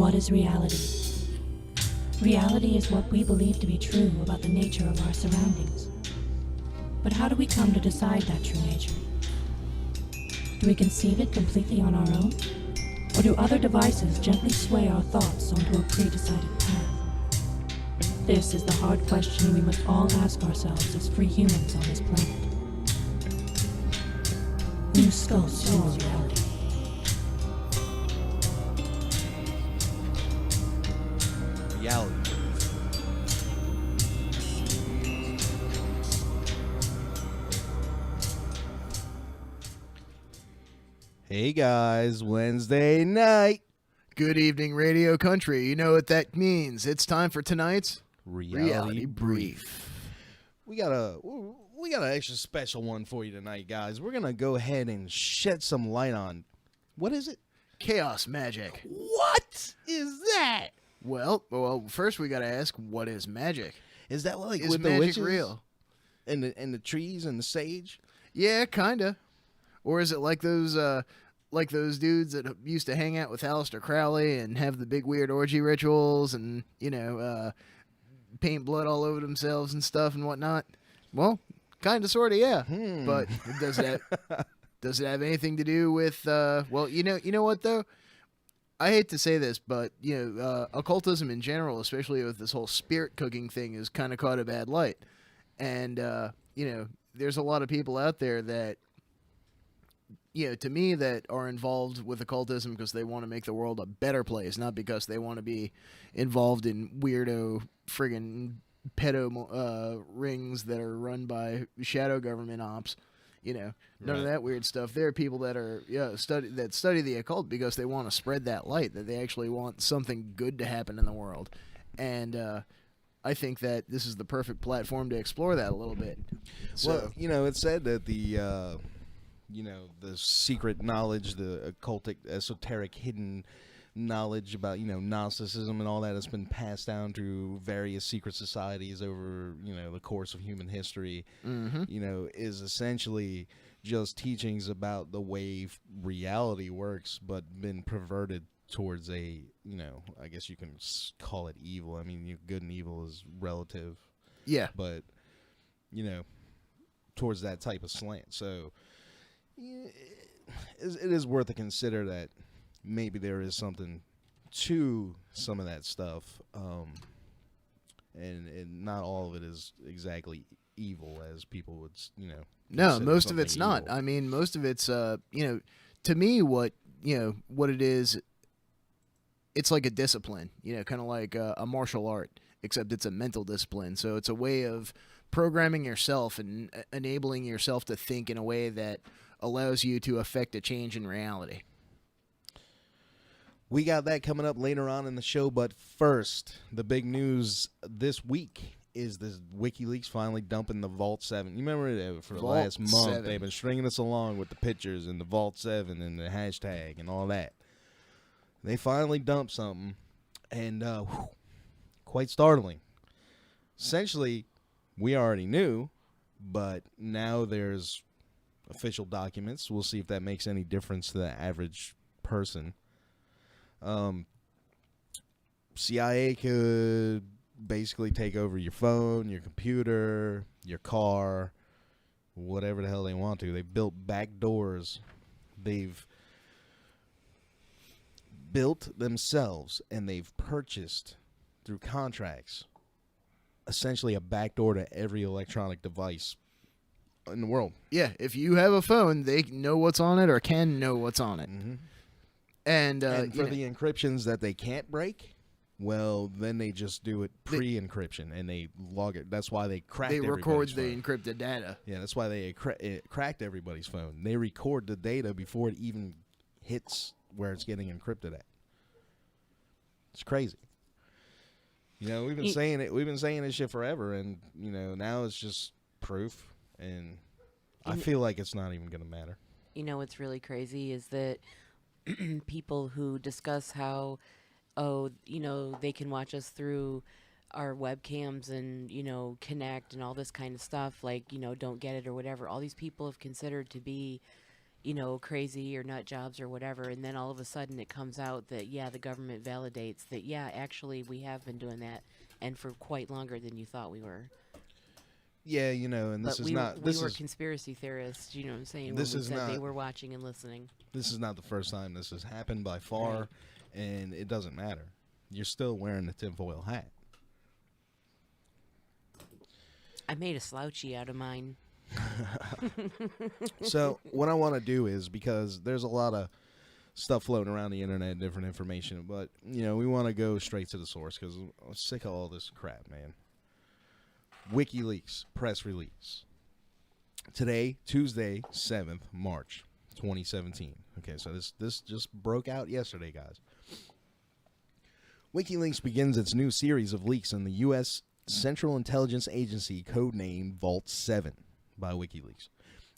What is reality? Reality is what we believe to be true about the nature of our surroundings. But how do we come to decide that true nature? Do we conceive it completely on our own? Or do other devices gently sway our thoughts onto a pre-decided path? This is the hard question we must all ask ourselves as free humans on this planet. Who sculpts your reality? Reality. Hey guys, Wednesday night. Good evening, Radio Country. You know what that means. It's time for tonight's Reality Brief. We got an extra special one for you tonight, guys. We're gonna go ahead and shed some light on, what is it? Chaos magic. What is that? Well, first we gotta ask, what is magic? Is that like Is with the magic witches real? And the trees and the sage? Yeah, kinda. Or is it like those dudes that used to hang out with Aleister Crowley and have the big weird orgy rituals and, paint blood all over themselves and stuff and whatnot? Well, kinda, sorta, yeah. But does it have anything to do with, you know what though? I hate to say this, but, occultism in general, especially with this whole spirit cooking thing, is kind of caught a bad light. And, there's a lot of people out there that, to me, that are involved with occultism because they want to make the world a better place, not because they want to be involved in weirdo friggin' pedo rings that are run by shadow government ops. None of that weird stuff. There are people that are study the occult because they want to spread that light, that they actually want something good to happen in the world. And I think that this is the perfect platform to explore that a little bit. So, well, it's said that the secret knowledge, the occultic, esoteric, hidden knowledge about, Gnosticism and all that has been passed down through various secret societies over, the course of human history, is essentially just teachings about the way reality works, but been perverted towards a, I guess you can call it evil. I mean, good and evil is relative. Yeah. But, towards that type of slant. So it is worth to consider that maybe there is something to some of that stuff, and not all of it is exactly evil as people would, No, most of it's evil. not. I mean, most of it's, to me, what it is, it's like a discipline, kind of like a martial art, except it's a mental discipline. So it's a way of programming yourself and enabling yourself to think in a way that allows you to affect a change in reality. We got that coming up later on in the show, but first, the big news this week is this WikiLeaks finally dumping the Vault 7. You remember for the last month, 7. They've been stringing us along with the pictures and the Vault 7 and the hashtag and all that. They finally dumped something, and quite startling. Essentially, we already knew, but now there's official documents. We'll see if that makes any difference to the average person. CIA could basically take over your phone, your computer, your car, whatever the hell they want to. They built back doors. They've built themselves, and they've purchased through contracts essentially a backdoor to every electronic device in the world. Yeah, if you have a phone, they know what's on it or can know what's on it. Mm-hmm. And for the encryptions that they can't break, well, then they just do it pre-encryption and they log it. That's why they cracked. They record the phone. encrypted data. Yeah, that's why they cracked everybody's phone. They record the data before it even hits where it's getting encrypted at. It's crazy. We've been saying it. We've been saying this shit forever, and now it's just proof. And I feel like it's not even going to matter. What's really crazy is that people who discuss how, they can watch us through our webcams and, connect and all this kind of stuff, like, don't get it or whatever. All these people have considered to be, crazy or nut jobs or whatever, and then all of a sudden it comes out that, yeah, the government validates that, yeah, actually we have been doing that, and for quite longer than you thought we were. Yeah, and this But is not. we This were is conspiracy theorists, you know what I'm saying? This when we is said they not- were watching and listening. this is not the first time this has happened by far, Right. and it doesn't matter. You're still wearing the tinfoil hat. I made a slouchy out of mine. So what I want to do is, because there's a lot of stuff floating around the internet, different information, but we want to go straight to the source because I'm sick of all this crap, man. WikiLeaks press release today, Tuesday, 7th March 2017. Okay, so this just broke out yesterday, guys. WikiLeaks begins its new series of leaks in the U.S. Central Intelligence Agency, codenamed Vault 7 by WikiLeaks.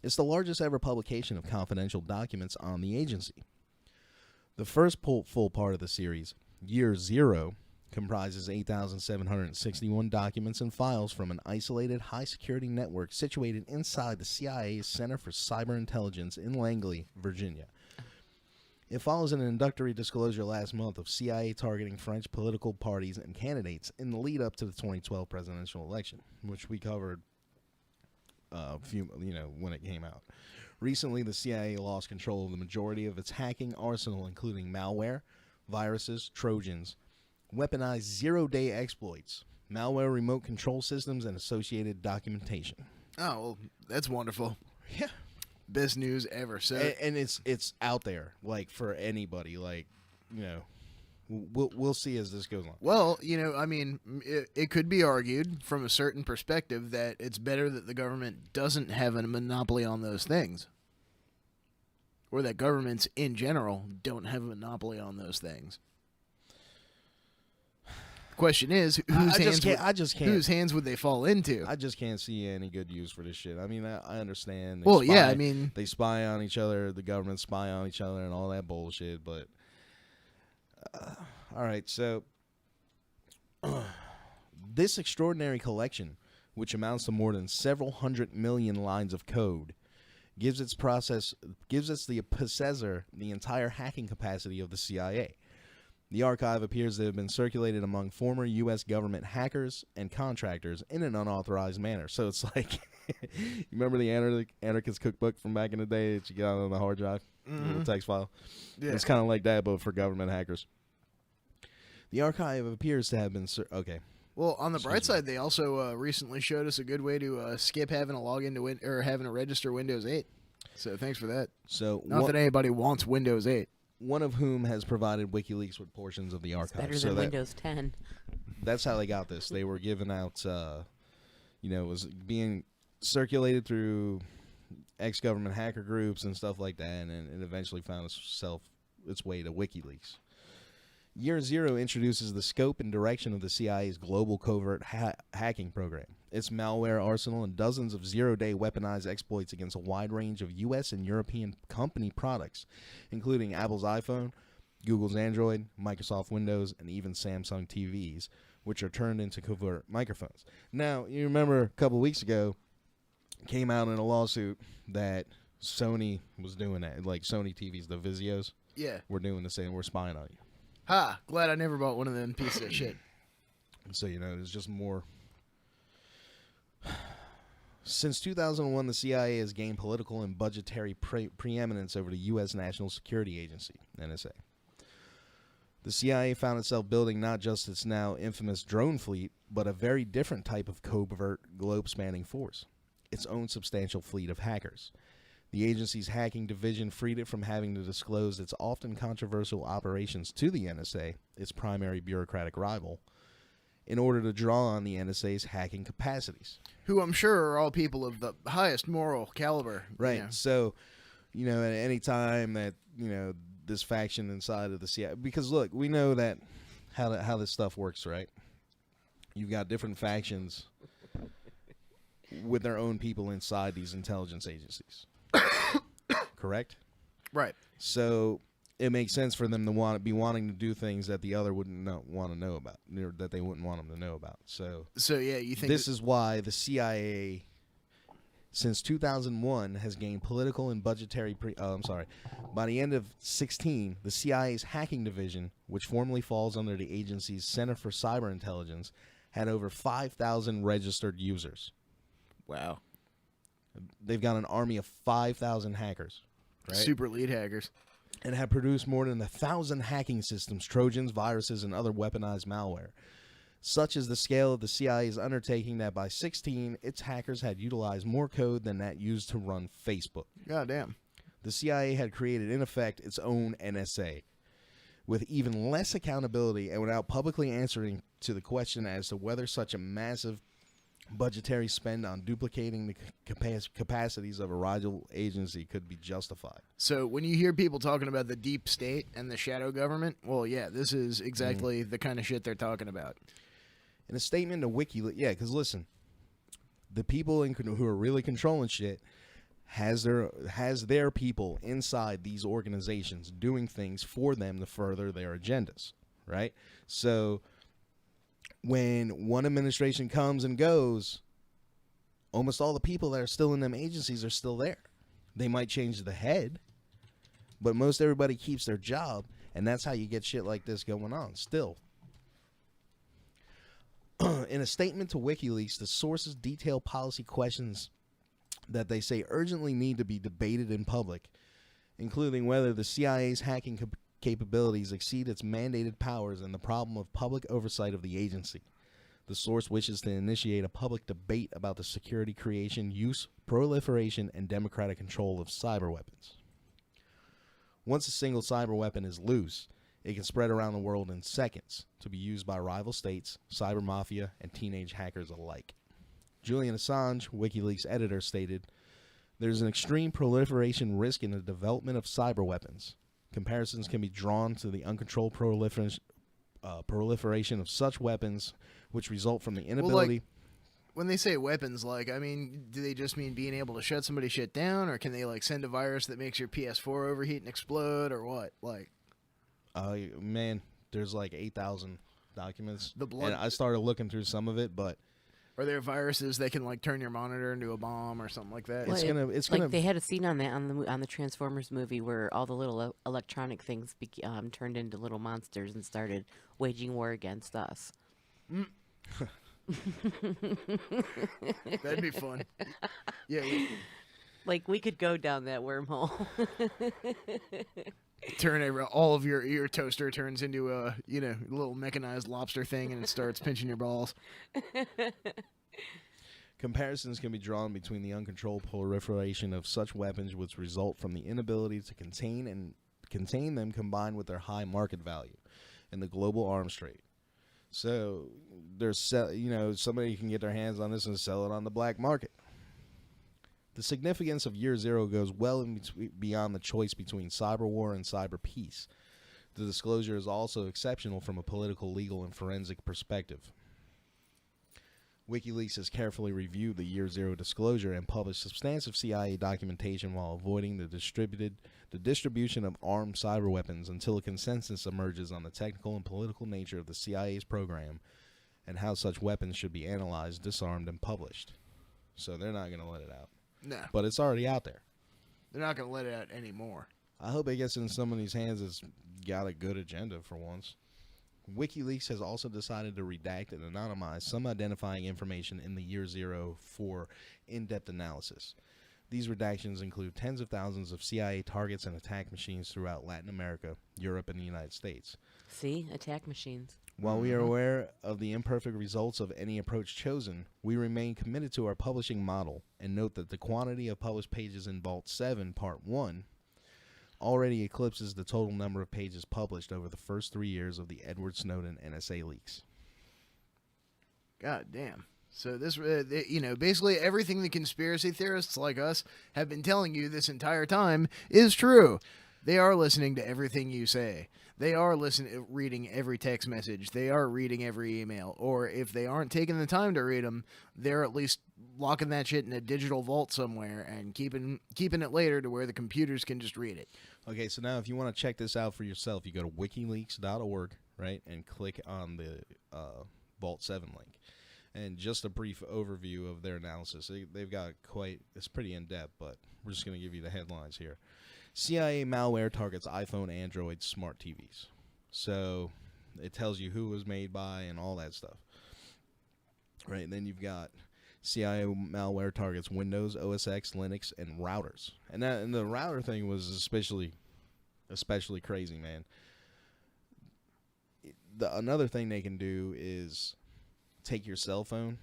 It's the largest ever publication of confidential documents on the agency. The first full part of the series, Year Zero, comprises 8,761 documents and files from an isolated high-security network situated inside the CIA's Center for Cyber Intelligence in Langley, Virginia. It follows an introductory disclosure last month of CIA targeting French political parties and candidates in the lead-up to the 2012 presidential election, which we covered when it came out. Recently, the CIA lost control of the majority of its hacking arsenal, including malware, viruses, trojans, weaponized zero-day exploits, malware remote control systems, and associated documentation. Oh, well, that's wonderful. Yeah. Best news ever. So, And it's out there, like, for anybody. Like, we'll see as this goes on. well, I mean, it could be argued from a certain perspective that it's better that the government doesn't have a monopoly on those things. Or that governments in general don't have a monopoly on those things. The question is, I just can't. whose hands would they fall into? I just can't see any good use for this shit. I mean, I understand. Well, yeah, I mean, they spy on each other, the government spy on each other, and all that bullshit. But all right, so this extraordinary collection, which amounts to more than several 100 million lines of code, gives its the possessor the entire hacking capacity of the CIA. The archive appears to have been circulated among former U.S. government hackers and contractors in an unauthorized manner. So it's like, you remember the Anarchist Cookbook from back in the day that you got on the hard drive, little text file? Yeah. It's kind of like that, but for government hackers. The archive appears to have been okay. Well, on the bright side, they also recently showed us a good way to skip having to log into or having to register Windows 8. So thanks for that. So Not that anybody wants Windows 8. one of whom has provided WikiLeaks with portions of the It's archive. better So than that, Windows 10. that's how they got this. They were given out, it was being circulated through ex-government hacker groups and stuff like that, and it eventually found its way to WikiLeaks. Year Zero introduces the scope and direction of the CIA's global covert hacking program, its malware arsenal, and dozens of zero-day weaponized exploits against a wide range of U.S. and European company products, including Apple's iPhone, Google's Android, Microsoft Windows, and even Samsung TVs, which are turned into covert microphones. Now, you remember a couple weeks ago, came out in a lawsuit that Sony was doing that. Like, Sony TVs, the Vizios, Yeah. were doing the same. We're spying on you. Ha! Glad I never bought one of them pieces of shit. So, there's just more. Since 2001, the CIA has gained political and budgetary preeminence over the U.S. National Security Agency, NSA. The CIA found itself building not just its now infamous drone fleet, but a very different type of covert globe-spanning force, its own substantial fleet of hackers. The agency's hacking division freed it from having to disclose its often controversial operations to the NSA, its primary bureaucratic rival, in order to draw on the NSA's hacking capacities. Who I'm sure are all people of the highest moral caliber. Right. So, at any time that, this faction inside of the CIA, because look, we know that how this stuff works, right? You've got different factions with their own people inside these intelligence agencies. Correct? Right. So it makes sense for them to wanting to do things that the other wouldn't want to know about, or that they wouldn't want them to know about. So yeah, you think this is why the CIA since 2001 has gained political and budgetary by the end of 16, the CIA's hacking division, which formerly falls under the agency's Center for Cyber Intelligence, had over 5,000 registered users. Wow. They've got an army of 5,000 hackers, right? Super lead hackers. And have produced more than 1,000 hacking systems, Trojans, viruses, and other weaponized malware. Such is the scale of the CIA's undertaking that by 16, its hackers had utilized more code than that used to run Facebook. Goddamn. The CIA had created, in effect, its own NSA, with even less accountability and without publicly answering to the question as to whether such a massive budgetary spend on duplicating the capacities of a rival agency could be justified. So when you hear people talking about the deep state and the shadow government, well, yeah, this is exactly the kind of shit they're talking about. In a statement to WikiLeaks, yeah, because listen, the people who are really controlling shit has their people inside these organizations doing things for them to further their agendas, right? So when one administration comes and goes, almost all the people that are still in them agencies are still there. They might change the head, but most everybody keeps their job, and that's how you get shit like this going on still. In a statement to WikiLeaks, the sources detail policy questions that they say urgently need to be debated in public, including whether the CIA's hacking capabilities exceed its mandated powers and the problem of public oversight of the agency. The source wishes to initiate a public debate about the security creation, use, proliferation, and democratic control of cyber weapons. Once a single cyber weapon is loose, it can spread around the world in seconds to be used by rival states, cyber mafia, and teenage hackers alike. Julian Assange, WikiLeaks editor, stated, "There's an extreme proliferation risk in the development of cyber weapons. Comparisons can be drawn to the uncontrolled proliferation of such weapons, which result from the inability..." When they say weapons, I mean, do they just mean being able to shut somebody's shit down, or can they, send a virus that makes your PS4 overheat and explode, or what? Man, there's 8,000 documents. The blood. And I started looking through some of it, but Are there viruses that can turn your monitor into a bomb or something like that? it's gonna. They had a scene on that on the Transformers movie where all the little electronic things turned into little monsters and started waging war against us. That'd be fun. Yeah. We could go down that wormhole. All of your toaster turns into a little mechanized lobster thing, and it starts pinching your balls. Comparisons can be drawn between the uncontrolled proliferation of such weapons, which result from the inability to contain them, combined with their high market value in the global arms trade. So there's somebody can get their hands on this and sell it on the black market. The significance of Year Zero goes well beyond the choice between cyber war and cyber peace. The disclosure is also exceptional from a political, legal, and forensic perspective. WikiLeaks has carefully reviewed the Year Zero disclosure and published substantive CIA documentation while avoiding the distribution of armed cyber weapons until a consensus emerges on the technical and political nature of the CIA's program and how such weapons should be analyzed, disarmed, and published. So they're not going to let it out. No. But it's already out there. They're not going to let it out anymore. I hope it gets in somebody's hands that's got a good agenda for once. WikiLeaks has also decided to redact and anonymize some identifying information in the Year Zero for in-depth analysis. These redactions include tens of thousands of CIA targets and attack machines throughout Latin America, Europe, and the United States. See? Attack machines. While we are aware of the imperfect results of any approach chosen, we remain committed to our publishing model and note that the quantity of published pages in Vault 7, Part 1, already eclipses the total number of pages published over the first 3 years of the Edward Snowden NSA leaks. God damn. So this, basically everything the conspiracy theorists like us have been telling you this entire time is true. They are listening to everything you say. They are reading every text message. They are reading every email. Or if they aren't taking the time to read them, they're at least locking that shit in a digital vault somewhere and keeping it later to where the computers can just read it. Okay, so now if you want to check this out for yourself, you go to wikileaks.org, right, and click on the Vault 7 link. And just a brief overview of their analysis. They've got it's pretty in-depth, but we're just going to give you the headlines here. CIA malware targets iPhone, Android, smart TVs. So it tells you who it was made by and all that stuff. Right, and then you've got CIA malware targets Windows, OS X, Linux, and routers. And the router thing was especially crazy, man. Another thing they can do is take your cell phone,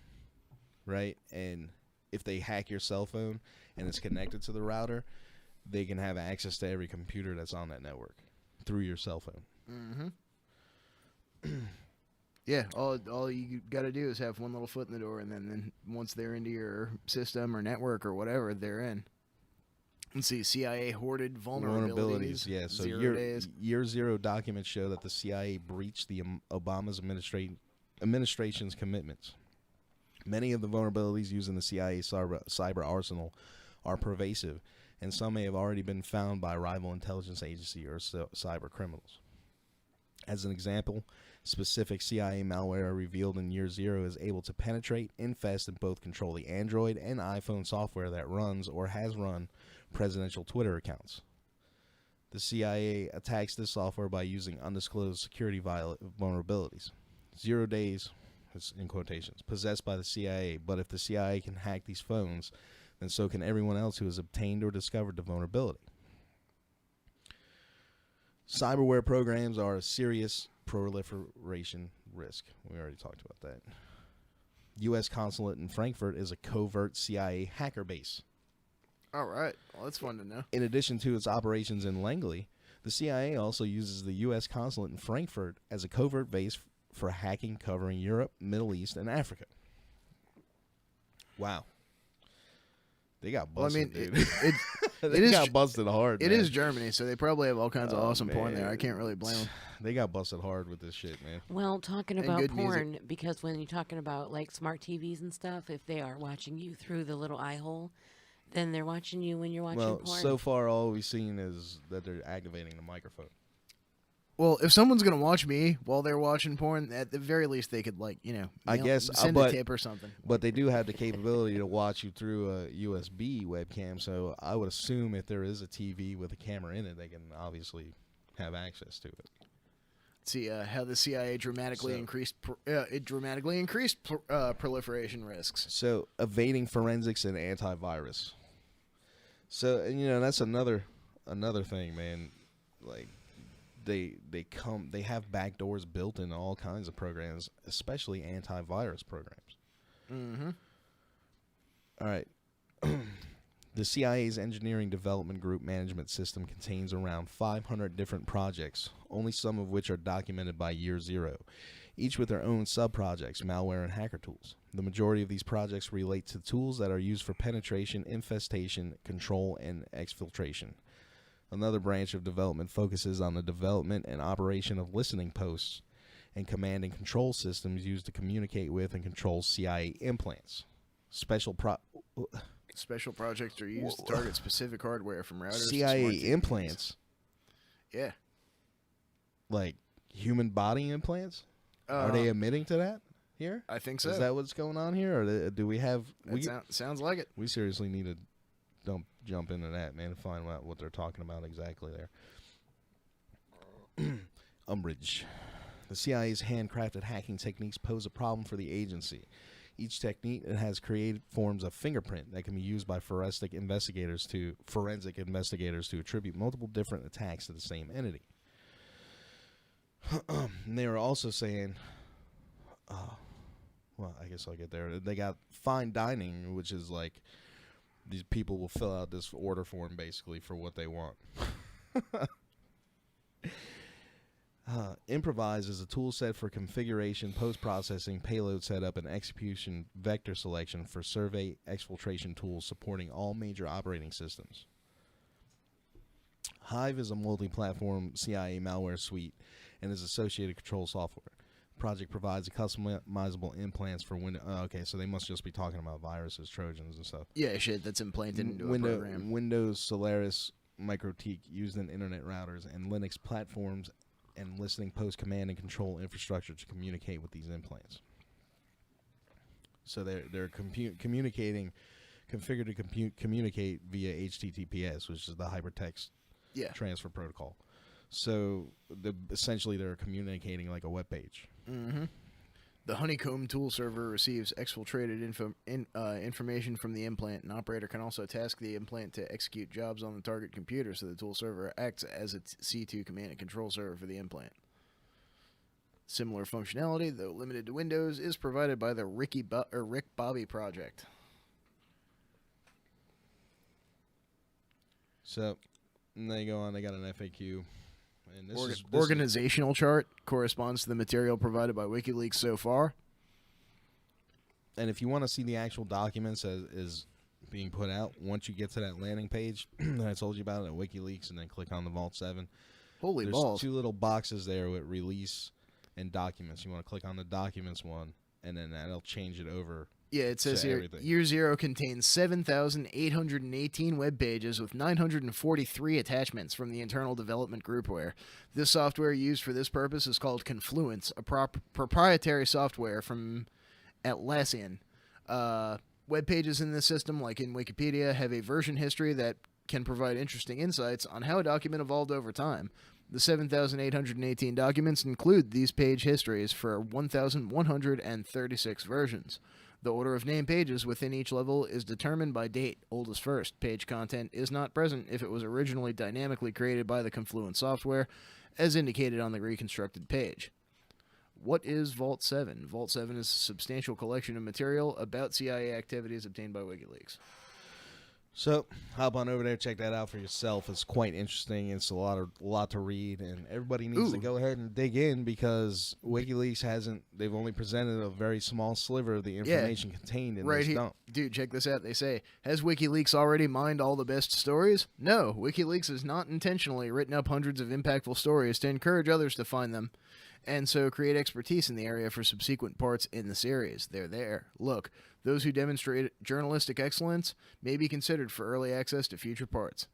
right? And if they hack your cell phone and it's connected to the router, they can have access to every computer that's on that network through your cell phone. Mm-hmm. Yeah, all you got to do is have one little foot in the door, and then once they're into your system or network or whatever, they're in. Let's see, CIA hoarded vulnerabilities. Yeah, so year zero documents show that the CIA breached the Obama's administration's commitments. Many of the vulnerabilities used in the CIA cyber arsenal are pervasive, and some may have already been found by rival intelligence agency or cyber criminals. As an example, specific CIA malware revealed in year zero is able to penetrate, infest, and both control the Android and iPhone software that runs or has run presidential Twitter accounts. The CIA attacks this software by using undisclosed security vulnerabilities. 0 days, in quotations, possessed by the CIA, but if the CIA can hack these phones, then so can everyone else who has obtained or discovered the vulnerability. Cyberware programs are a serious proliferation risk. We already talked about that. U.S. consulate in Frankfurt is a covert CIA hacker base. All right. Well, that's fun to know. In addition to its operations in Langley, the CIA also uses the U.S. consulate in Frankfurt as a covert base for hacking covering Europe, Middle East, and Africa. Wow. They got busted, dude. They got busted hard. It is Germany, so they probably have all kinds of awesome porn there. I can't really blame them. They got busted hard with this shit, man. Well, talking about porn, because when you're talking about like smart TVs and stuff, if they are watching you through the little eye hole, then they're watching you when you're watching porn. Well, so far all we've seen is that they're activating the microphone. Well, if someone's gonna watch me while they're watching porn, at the very least they could send a tip or something. But they do have the capability to watch you through a USB webcam, so I would assume if there is a TV with a camera in it, they can obviously have access to it. See how the CIA dramatically increased proliferation risks. So evading forensics and antivirus. So and that's another thing, man. Like. They have backdoors built into all kinds of programs, especially antivirus programs. Mm-hmm. All right. The CIA's Engineering Development Group management system contains around 500 different projects, only some of which are documented by year zero, each with their own sub-projects, malware, and hacker tools. The majority of these projects relate to tools that are used for penetration, infestation, control, and exfiltration. Another branch of development focuses on the development and operation of listening posts and command and control systems used to communicate with and control CIA implants. Special projects are used to target specific hardware from routers CIA to smart TVs. implants? Yeah. Like human body implants? Are they admitting to that here? I think so. Is that what's going on here? Or do we have... sounds like it. We seriously need to jump into that, man, and find out what they're talking about exactly there. Umbrage. The CIA's handcrafted hacking techniques pose a problem for the agency. Each technique has created forms of fingerprint that can be used by forensic investigators to attribute multiple different attacks to the same entity. And they are also saying, well, I guess I'll get there. They got fine dining, which is like these people will fill out this order form basically for what they want. Improvise is a tool set for configuration, post-processing, payload setup, and execution vector selection for survey exfiltration tools supporting all major operating systems. Hive is a multi-platform CIA malware suite and is associated control software. Project provides customizable implants for Windows. Okay, so they must just be talking about viruses, Trojans, and stuff. Yeah, shit that's implanted into a program. Windows Solaris MikroTik used in internet routers and Linux platforms and listening post command and control infrastructure to communicate with these implants. So they're communicating, configured to communicate via HTTPS, which is the hypertext transfer protocol. So essentially they're communicating like a web page. Mm-hmm. The Honeycomb tool server receives exfiltrated information from the implant. An operator can also task the implant to execute jobs on the target computer, so the tool server acts as a C2 command and control server for the implant. Similar functionality, though limited to Windows, is provided by the Rick Bobby project. So and they go on. They got an FAQ. And this organizational chart corresponds to the material provided by WikiLeaks so far. And if you want to see the actual documents as is being put out, once you get to that landing page that I told you about at WikiLeaks, and then click on the Vault 7. Holy there's balls! 2 little boxes there with release and documents. You want to click on the documents one, and then that'll change it over. Yeah, it says here, everything. Year Zero contains 7,818 web pages with 943 attachments from the internal development groupware. This software used for this purpose is called Confluence, a proprietary software from Atlassian. Web pages in this system, like in Wikipedia, have a version history that can provide interesting insights on how a document evolved over time. The 7,818 documents include these page histories for 1,136 versions. The order of named pages within each level is determined by date, oldest first. Page content is not present if it was originally dynamically created by the Confluence software, as indicated on the reconstructed page. What is Vault 7? Vault 7 is a substantial collection of material about CIA activities obtained by WikiLeaks. So hop on over there, check that out for yourself. It's quite interesting. It's a lot to read, and everybody needs to go ahead and dig in, because WikiLeaks they've only presented a very small sliver of the information contained in this dump. Dude, check this out. They say, has WikiLeaks already mined all the best stories? No, WikiLeaks has not intentionally written up hundreds of impactful stories to encourage others to find them, and so create expertise in the area for subsequent parts in the series. They're there. Look, those who demonstrate journalistic excellence may be considered for early access to future parts.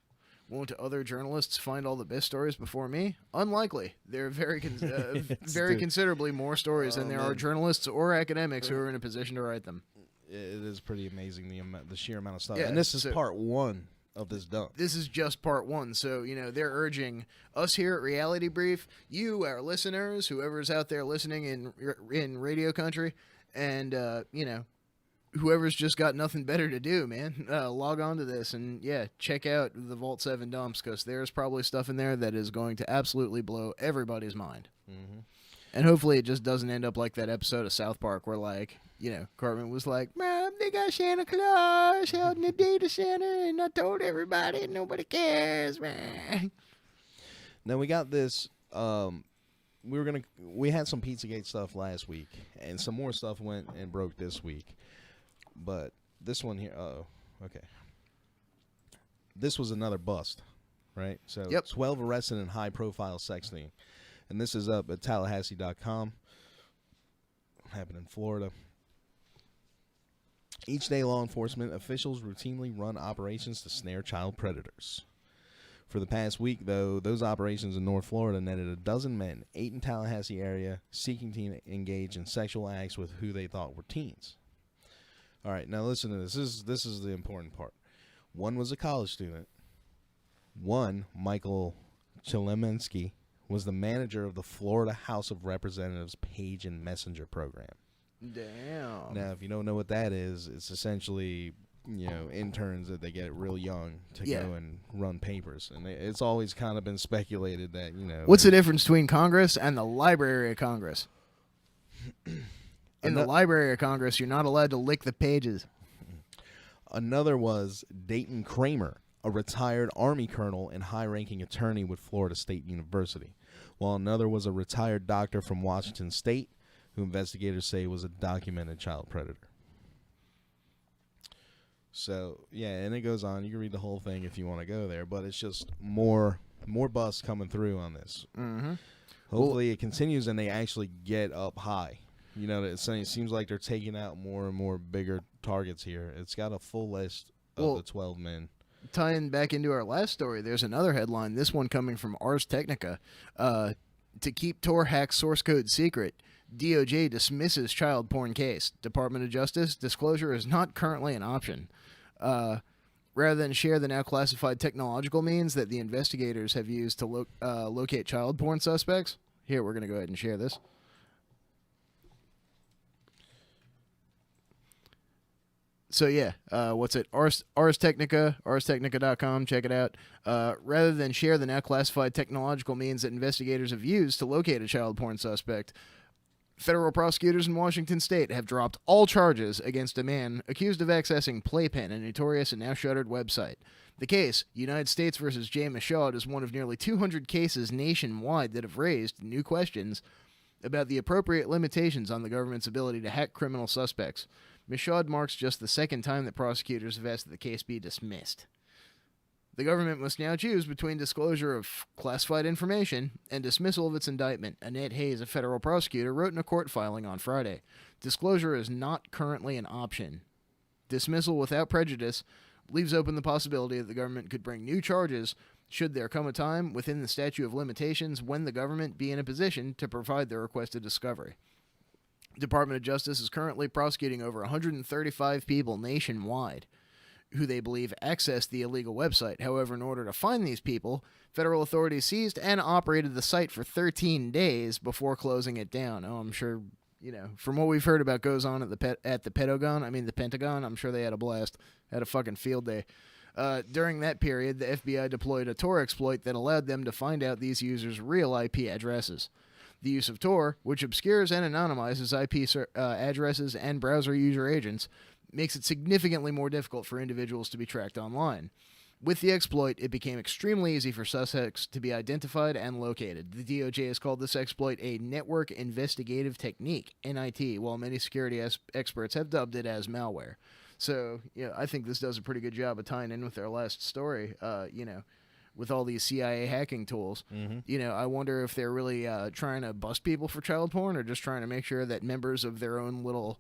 Won't other journalists find all the best stories before me? Unlikely. There are very considerably more stories than there are journalists or academics who are in a position to write them. It is pretty amazing the sheer amount of stuff. Yeah, and this is part 1 of this dump. This is just part 1, so, they're urging us here at Reality Brief, you, our listeners, whoever's out there listening in radio country, and, whoever's just got nothing better to do, man, log on to this and, check out the Vault 7 dumps, because there's probably stuff in there that is going to absolutely blow everybody's mind. Mm-hmm. And hopefully it just doesn't end up like that episode of South Park where, Cartman was like, "Mom, they got Santa Claus out in the data center, and I told everybody, and nobody cares, man." Now we got this. We had some Pizzagate stuff last week, and some more stuff went and broke this week. But this one here, okay. This was another bust, right? So 12 arrested in high-profile sexting, and this is up at Tallahassee.com. Happened in Florida. Each day, law enforcement officials routinely run operations to snare child predators. For the past week, though, those operations in North Florida netted a dozen men, 8 in Tallahassee area, seeking to engage in sexual acts with who they thought were teens. All right, now listen to this. This is the important part. One was a college student. One, Michael Chilemensky, was the manager of the Florida House of Representatives Page and Messenger program. Damn. Now, if you don't know what that is, it's essentially, interns that they get real young to go and run papers. And it's always kind of been speculated that, What's the difference between Congress and the Library of Congress? In the Library of Congress, you're not allowed to lick the pages. Another was Dayton Kramer, a retired Army colonel and high-ranking attorney with Florida State University, while another was a retired doctor from Washington State, who investigators say was a documented child predator. So, and it goes on. You can read the whole thing if you want to go there, but it's just more busts coming through on this. Mm-hmm. Hopefully it continues and they actually get up high. It seems like they're taking out more and more bigger targets here. It's got a full list of the 12 men. Tying back into our last story, there's another headline, this one coming from Ars Technica. To keep Tor hack source code secret, DOJ dismisses child porn case. Department of Justice, disclosure is not currently an option. Rather than share the now classified technological means that the investigators have used to locate child porn suspects. Here, we're going to go ahead and share this. So yeah, what's it? Ars Technica, arstechnica.com. Check it out. Rather than share the now classified technological means that investigators have used to locate a child porn suspect, federal prosecutors in Washington state have dropped all charges against a man accused of accessing Playpen, a notorious and now shuttered website. The case, United States versus Jay Michaud, is one of nearly 200 cases nationwide that have raised new questions about the appropriate limitations on the government's ability to hack criminal suspects. Michaud marks just the second time that prosecutors have asked that the case be dismissed. The government must now choose between disclosure of classified information and dismissal of its indictment. Annette Hayes, a federal prosecutor, wrote in a court filing on Friday. Disclosure is not currently an option. Dismissal without prejudice leaves open the possibility that the government could bring new charges should there come a time within the statute of limitations when the government be in a position to provide the requested discovery. Department of Justice is currently prosecuting over 135 people nationwide who they believe accessed the illegal website. However, in order to find these people, federal authorities seized and operated the site for 13 days before closing it down. Oh, I'm sure, from what we've heard about goes on at the Pentagon, I'm sure they had a blast, had a fucking field day. During that period, the FBI deployed a Tor exploit that allowed them to find out these users' real IP addresses. The use of Tor, which obscures and anonymizes IP addresses and browser user agents, makes it significantly more difficult for individuals to be tracked online. With the exploit, it became extremely easy for suspects to be identified and located. The DOJ has called this exploit a network investigative technique, NIT, while many security experts have dubbed it as malware. So, I think this does a pretty good job of tying in with their last story, with all these CIA hacking tools. Mm-hmm. I wonder if they're really trying to bust people for child porn or just trying to make sure that members of their own little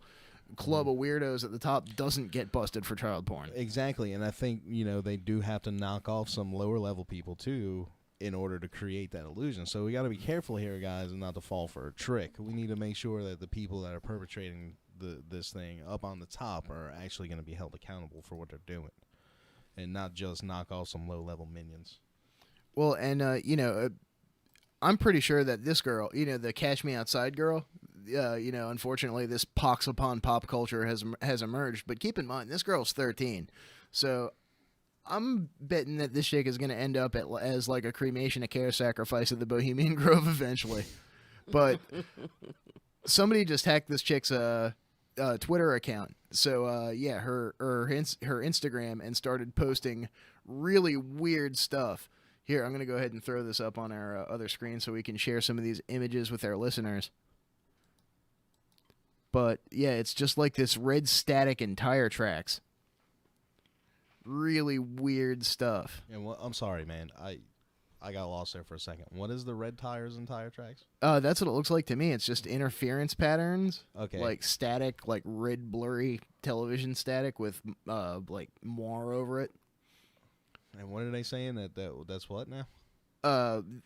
club of weirdos at the top doesn't get busted for child porn. Exactly, and I think, they do have to knock off some lower-level people, too, in order to create that illusion. So we got to be careful here, guys, and not to fall for a trick. We need to make sure that the people that are perpetrating this thing up on the top are actually going to be held accountable for what they're doing, and not just knock off some low-level minions. Well, and, I'm pretty sure that this girl, the Catch Me Outside girl, unfortunately, this pox upon pop culture has emerged. But keep in mind, this girl's 13. So I'm betting that this chick is going to end up as like a cremation of care sacrifice at the Bohemian Grove eventually. But somebody just hacked this chick's Twitter account. So, her Instagram, and started posting really weird stuff. Here, I'm going to go ahead and throw this up on our other screen so we can share some of these images with our listeners. But, yeah, it's just like this red static and tire tracks. Really weird stuff. And I'm sorry, man. I got lost there for a second. What is the red tires and tire tracks? That's what it looks like to me. It's just interference patterns. Okay. Like static, like red blurry television static with, like, moire over it. And what are they saying? That's what now?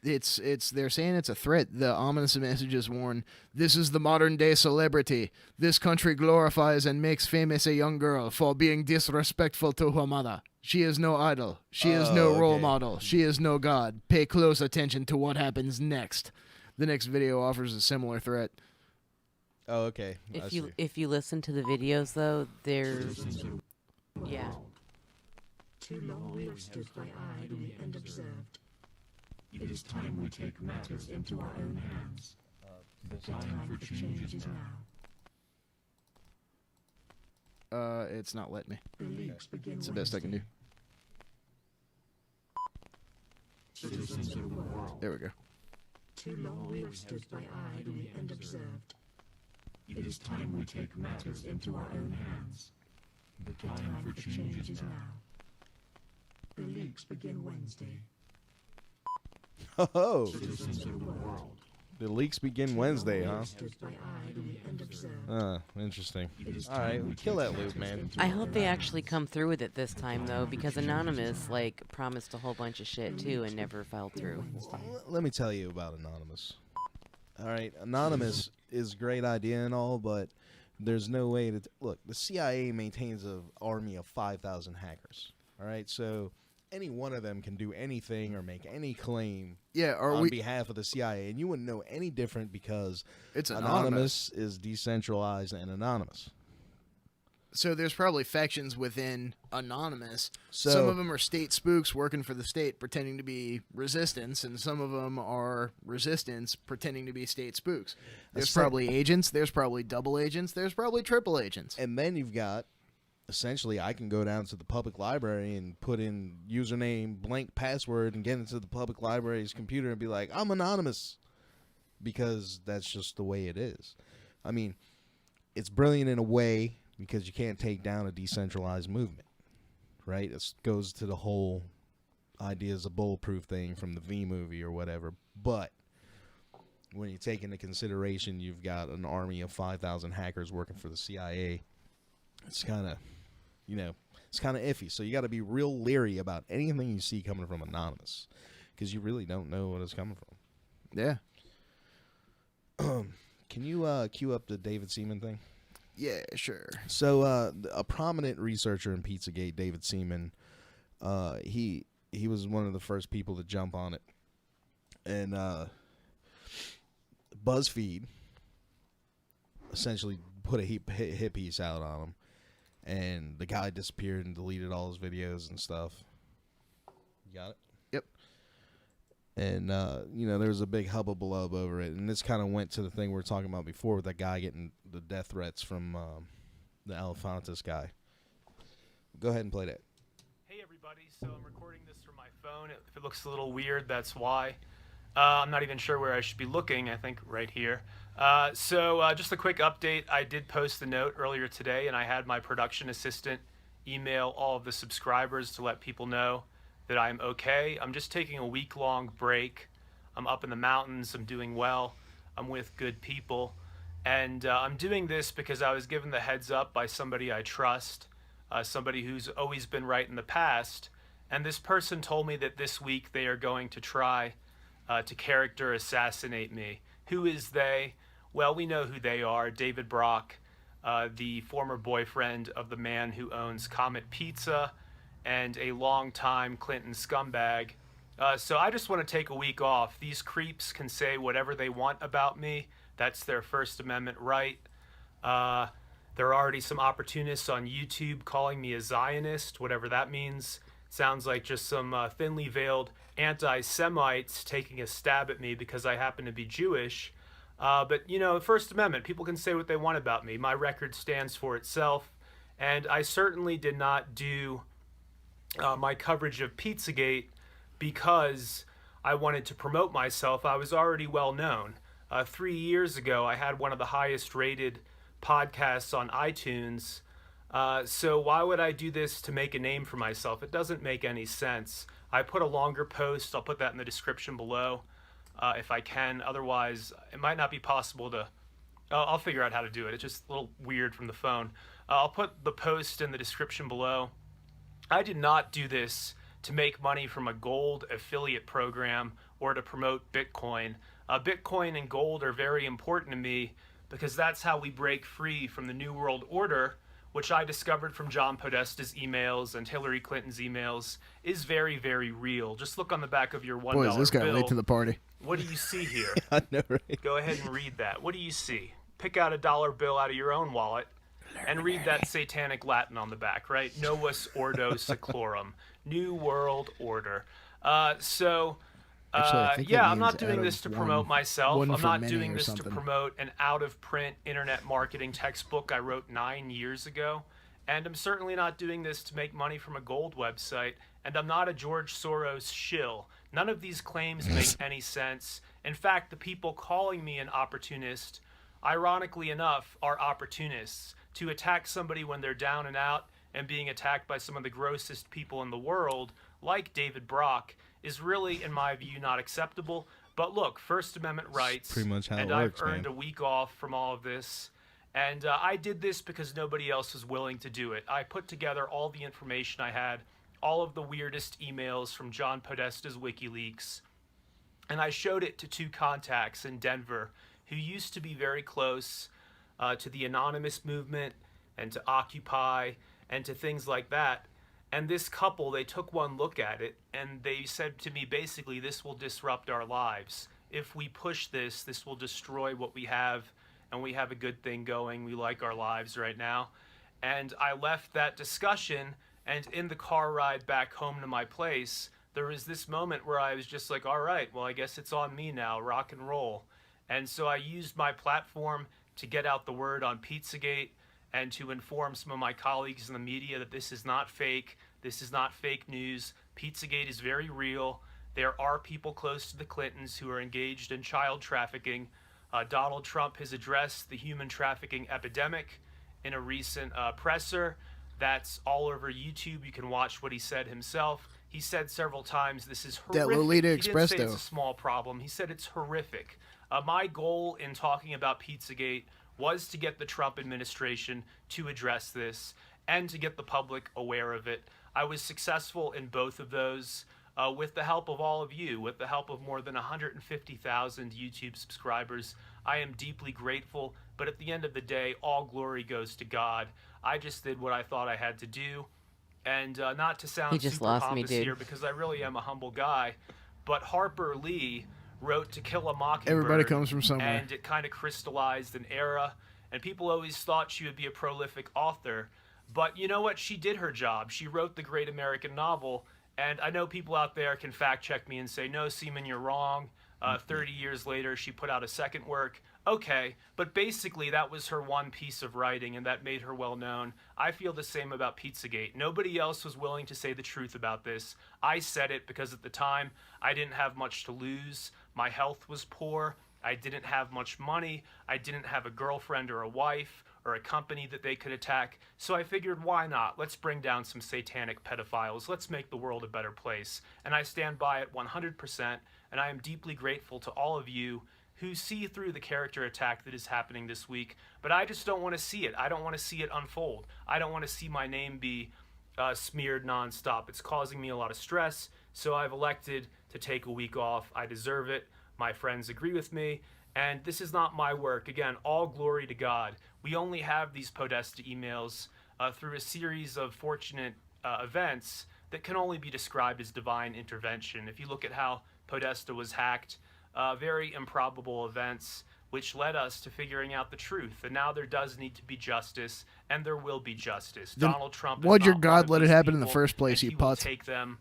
They're saying it's a threat. The ominous messages warn, "This is the modern day celebrity. This country glorifies and makes famous a young girl for being disrespectful to her mother. She is no idol. She is no role model. She is no god. Pay close attention to what happens next." The next video offers a similar threat. Oh, okay. If you listen to the videos though, yeah. Too long we have stood by idly and observed. It is time we take matters into our own hands. The time for change is now. It's not letting me. The leaks begin. It's the best I can do. Citizens of the world. There we go. Too long we have stood by idly and observed. It is time we take matters into our own hands. The time for change is now. The leaks begin Wednesday. Oh, Citizens of the world. the leaks begin Wednesday, huh? Stood by idly and observed. Interesting. All right, kill that loop, man. I hope they actually come through with it this time though, because Anonymous promised a whole bunch of shit too and never followed through. Let me tell you about Anonymous. All right, anonymous is a great idea and all, but there's no way to look. The CIA maintains an army of 5,000 hackers. All right, so any one of them can do anything or make any claim on behalf of the CIA, and you wouldn't know any different because it's anonymous is decentralized and anonymous. So there's probably factions within Anonymous. So, some of them are state spooks working for the state pretending to be resistance, and some of them are resistance pretending to be state spooks. There's probably agents, there's probably double agents, there's probably triple agents. And then you've got, essentially, I can go down to the public library and put in username, blank password, and get into the public library's computer and be like, I'm anonymous. Because that's just the way it is. I mean, it's brilliant in a way, because you can't take down a decentralized movement, right? It goes to the whole idea as a bulletproof thing from the V movie or whatever. But when you take into consideration you've got an army of 5,000 hackers working for the CIA, it's kind of, it's kind of iffy. So you got to be real leery about anything you see coming from Anonymous, because you really don't know what it's coming from. Yeah. Can you cue up the David Seaman thing? Yeah, sure. So a prominent researcher in Pizzagate, David Seaman, he was one of the first people to jump on it. And BuzzFeed essentially put a hit piece out on him. And the guy disappeared and deleted all his videos and stuff. You got it? Yep. And, there was a big hubbub over it. And this kind of went to the thing we were talking about before with that guy getting the death threats from the Elefantis guy. Go ahead and play that. Hey, everybody. So I'm recording this from my phone. If it looks a little weird, that's why. I'm not even sure where I should be looking. I think right here. So just a quick update. I did post a note earlier today, and I had my production assistant email all of the subscribers to let people know that I'm okay. I'm just taking a week-long break. I'm up in the mountains. I'm doing well. I'm with good people. And I'm doing this because I was given the heads up by somebody I trust, somebody who's always been right in the past. And this person told me that this week they are going to try to character assassinate me. Who is they? Well, we know who they are. David Brock, the former boyfriend of the man who owns Comet Pizza, and a longtime Clinton scumbag. So I just want to take a week off. These creeps can say whatever they want about me. That's their First Amendment right. There are already some opportunists on YouTube calling me a Zionist, whatever that means. Sounds like just some thinly veiled anti-Semites taking a stab at me because I happen to be Jewish. But, First Amendment, people can say what they want about me. My record stands for itself. And I certainly did not do my coverage of Pizzagate because I wanted to promote myself. I was already well known. 3 years ago, I had one of the highest rated podcasts on iTunes. So why would I do this to make a name for myself? It doesn't make any sense. I put a longer post. I'll put that in the description below if I can. Otherwise, it might not be possible to... I'll figure out how to do it. It's just a little weird from the phone. I'll put the post in the description below. I did not do this to make money from a gold affiliate program or to promote Bitcoin. Bitcoin and gold are very important to me because that's how we break free from the New World Order, which I discovered from John Podesta's emails and Hillary Clinton's emails, is very, very real. Just look on the back of your $1 Boy, is this guy bill. late to the party. What do you see here? I know, right? Go ahead and read that. What do you see? Pick out a dollar bill out of your own wallet and read that satanic Latin on the back, right? Novus Ordo Seclorum, New World Order. Actually, I think that I'm not means doing out this of to one- promote myself. one I'm for not many doing or this to something. promote an out-of-print internet marketing textbook I wrote 9 years ago. And I'm certainly not doing this to make money from a gold website. And I'm not a George Soros shill. None of these claims make any sense. In fact, the people calling me an opportunist, ironically enough, are opportunists. To attack somebody when they're down and out and being attacked by some of the grossest people in the world, like David Brock, is really, in my view, not acceptable. But look, First Amendment rights, pretty much how and it works, I've earned man. a week off from all of this. And I did this because nobody else was willing to do it. I put together all the information I had, all of the weirdest emails from John Podesta's WikiLeaks, And I showed it to 2 contacts in Denver who used to be very close to the anonymous movement and to Occupy and to things like that. And this couple, they took one look at it and they said to me, basically, this will disrupt our lives. If we push this, this will destroy what we have, and we have a good thing going. We like our lives right now. And I left that discussion, and in the car ride back home to my place, there was this moment where I was just like, all right, well, I guess it's on me now, rock and roll. And so I used my platform to get out the word on Pizzagate and to inform some of my colleagues in the media that this is not fake, this is not fake news. Pizzagate is very real. There are people close to the Clintons who are engaged in child trafficking. Donald Trump has addressed the human trafficking epidemic in a recent presser. That's all over YouTube. You can watch what he said himself. He said several times this is horrific. That Lolita He Express, didn't say though. it's a small problem. He said it's horrific. My goal in talking about Pizzagate was to get the Trump administration to address this and to get the public aware of it. I was successful in both of those with the help of all of you, with the help of more than 150,000 YouTube subscribers. I am deeply grateful, but at the end of the day, all glory goes to God. I just did what I thought I had to do. And not to sound He just super lost me, pompous dude. here, because I really am a humble guy, but Harper Lee wrote To Kill a Mockingbird. Everybody comes from somewhere. And it kind of crystallized an era, and people always thought she would be a prolific author. But you know what? She did her job. She wrote the great American novel, and I know people out there can fact check me and say, no, Seaman, you're wrong. 30 years later, she put out a second work. Okay, but basically that was her one piece of writing, and that made her well known. I feel the same about Pizzagate. Nobody else was willing to say the truth about this. I said it because at the time I didn't have much to lose. My health was poor. I didn't have much money. I didn't have a girlfriend or a wife or a company that they could attack. So I figured, why not? Let's bring down some satanic pedophiles. Let's make the world a better place. And I stand by it 100%, and I am deeply grateful to all of you who see through the character attack that is happening this week. But I just don't want to see it. I don't want to see it unfold. I don't want to see my name be smeared nonstop. It's causing me a lot of stress, so I've elected to take a week off. I deserve it. My friends agree with me, and this is not my work. Again, all glory to God. We only have these Podesta emails through a series of fortunate events that can only be described as divine intervention. If you look at how Podesta was hacked, very improbable events which led us to figuring out the truth. And now there does need to be justice, and there will be justice. Then Donald Trump. why'd is your not God one of let it these happen in the people, first place, and you he will putz? take them.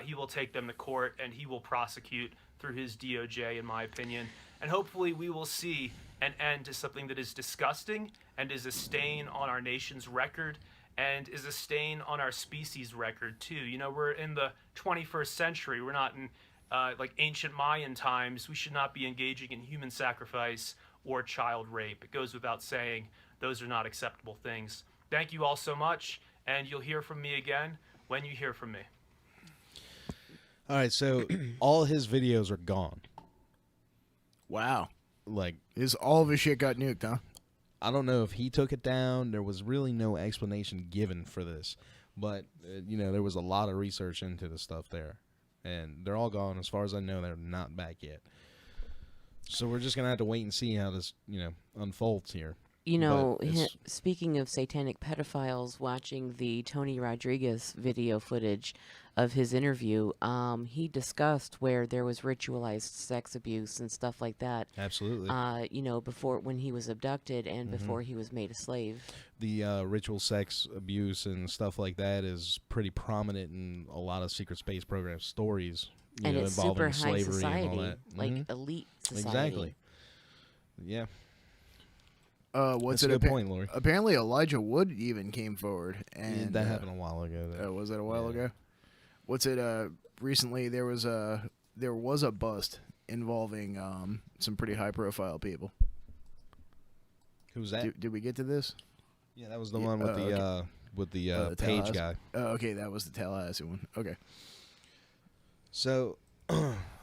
He will take them to court, and he will prosecute through his DOJ, in my opinion. And hopefully, we will see an end to something that is disgusting and is a stain on our nation's record and is a stain on our species' record too. You know, we're in the 21st century. We're not in like ancient Mayan times. We should not be engaging in human sacrifice or child rape. It goes without saying. Those are not acceptable things. Thank you all so much, and you'll hear from me again when you hear from me. All right, so all his videos are gone. Wow. Like, All of his shit got nuked, huh? I don't know if he took it down. There was really no explanation given for this. But, there was a lot of research into the stuff there. And they're all gone. As far as I know, they're not back yet. So we're just going to have to wait and see how this, unfolds here. You know, But it's- speaking of satanic pedophiles, watching the Tony Rodriguez video footage of his interview, he discussed where there was ritualized sex abuse and stuff like that. Absolutely. Before when he was abducted and before he was made a slave. The ritual sex abuse and stuff like that is pretty prominent in a lot of secret space program stories. And it's super involving high slavery society, and all that. like Mhm. elite society. Exactly. Yeah. What's That's it? a good point, Lori. Apparently, Elijah Wood even came forward, Yeah, and that happened a while ago. Though. Was that a while Yeah. ago? What's it? Recently, there was a bust involving some pretty high profile people. Who's that? Did we get to this? Yeah, that was the one with the okay. Page Tallahassee. guy. Oh, okay, that was the Tallahassee one. Okay. So,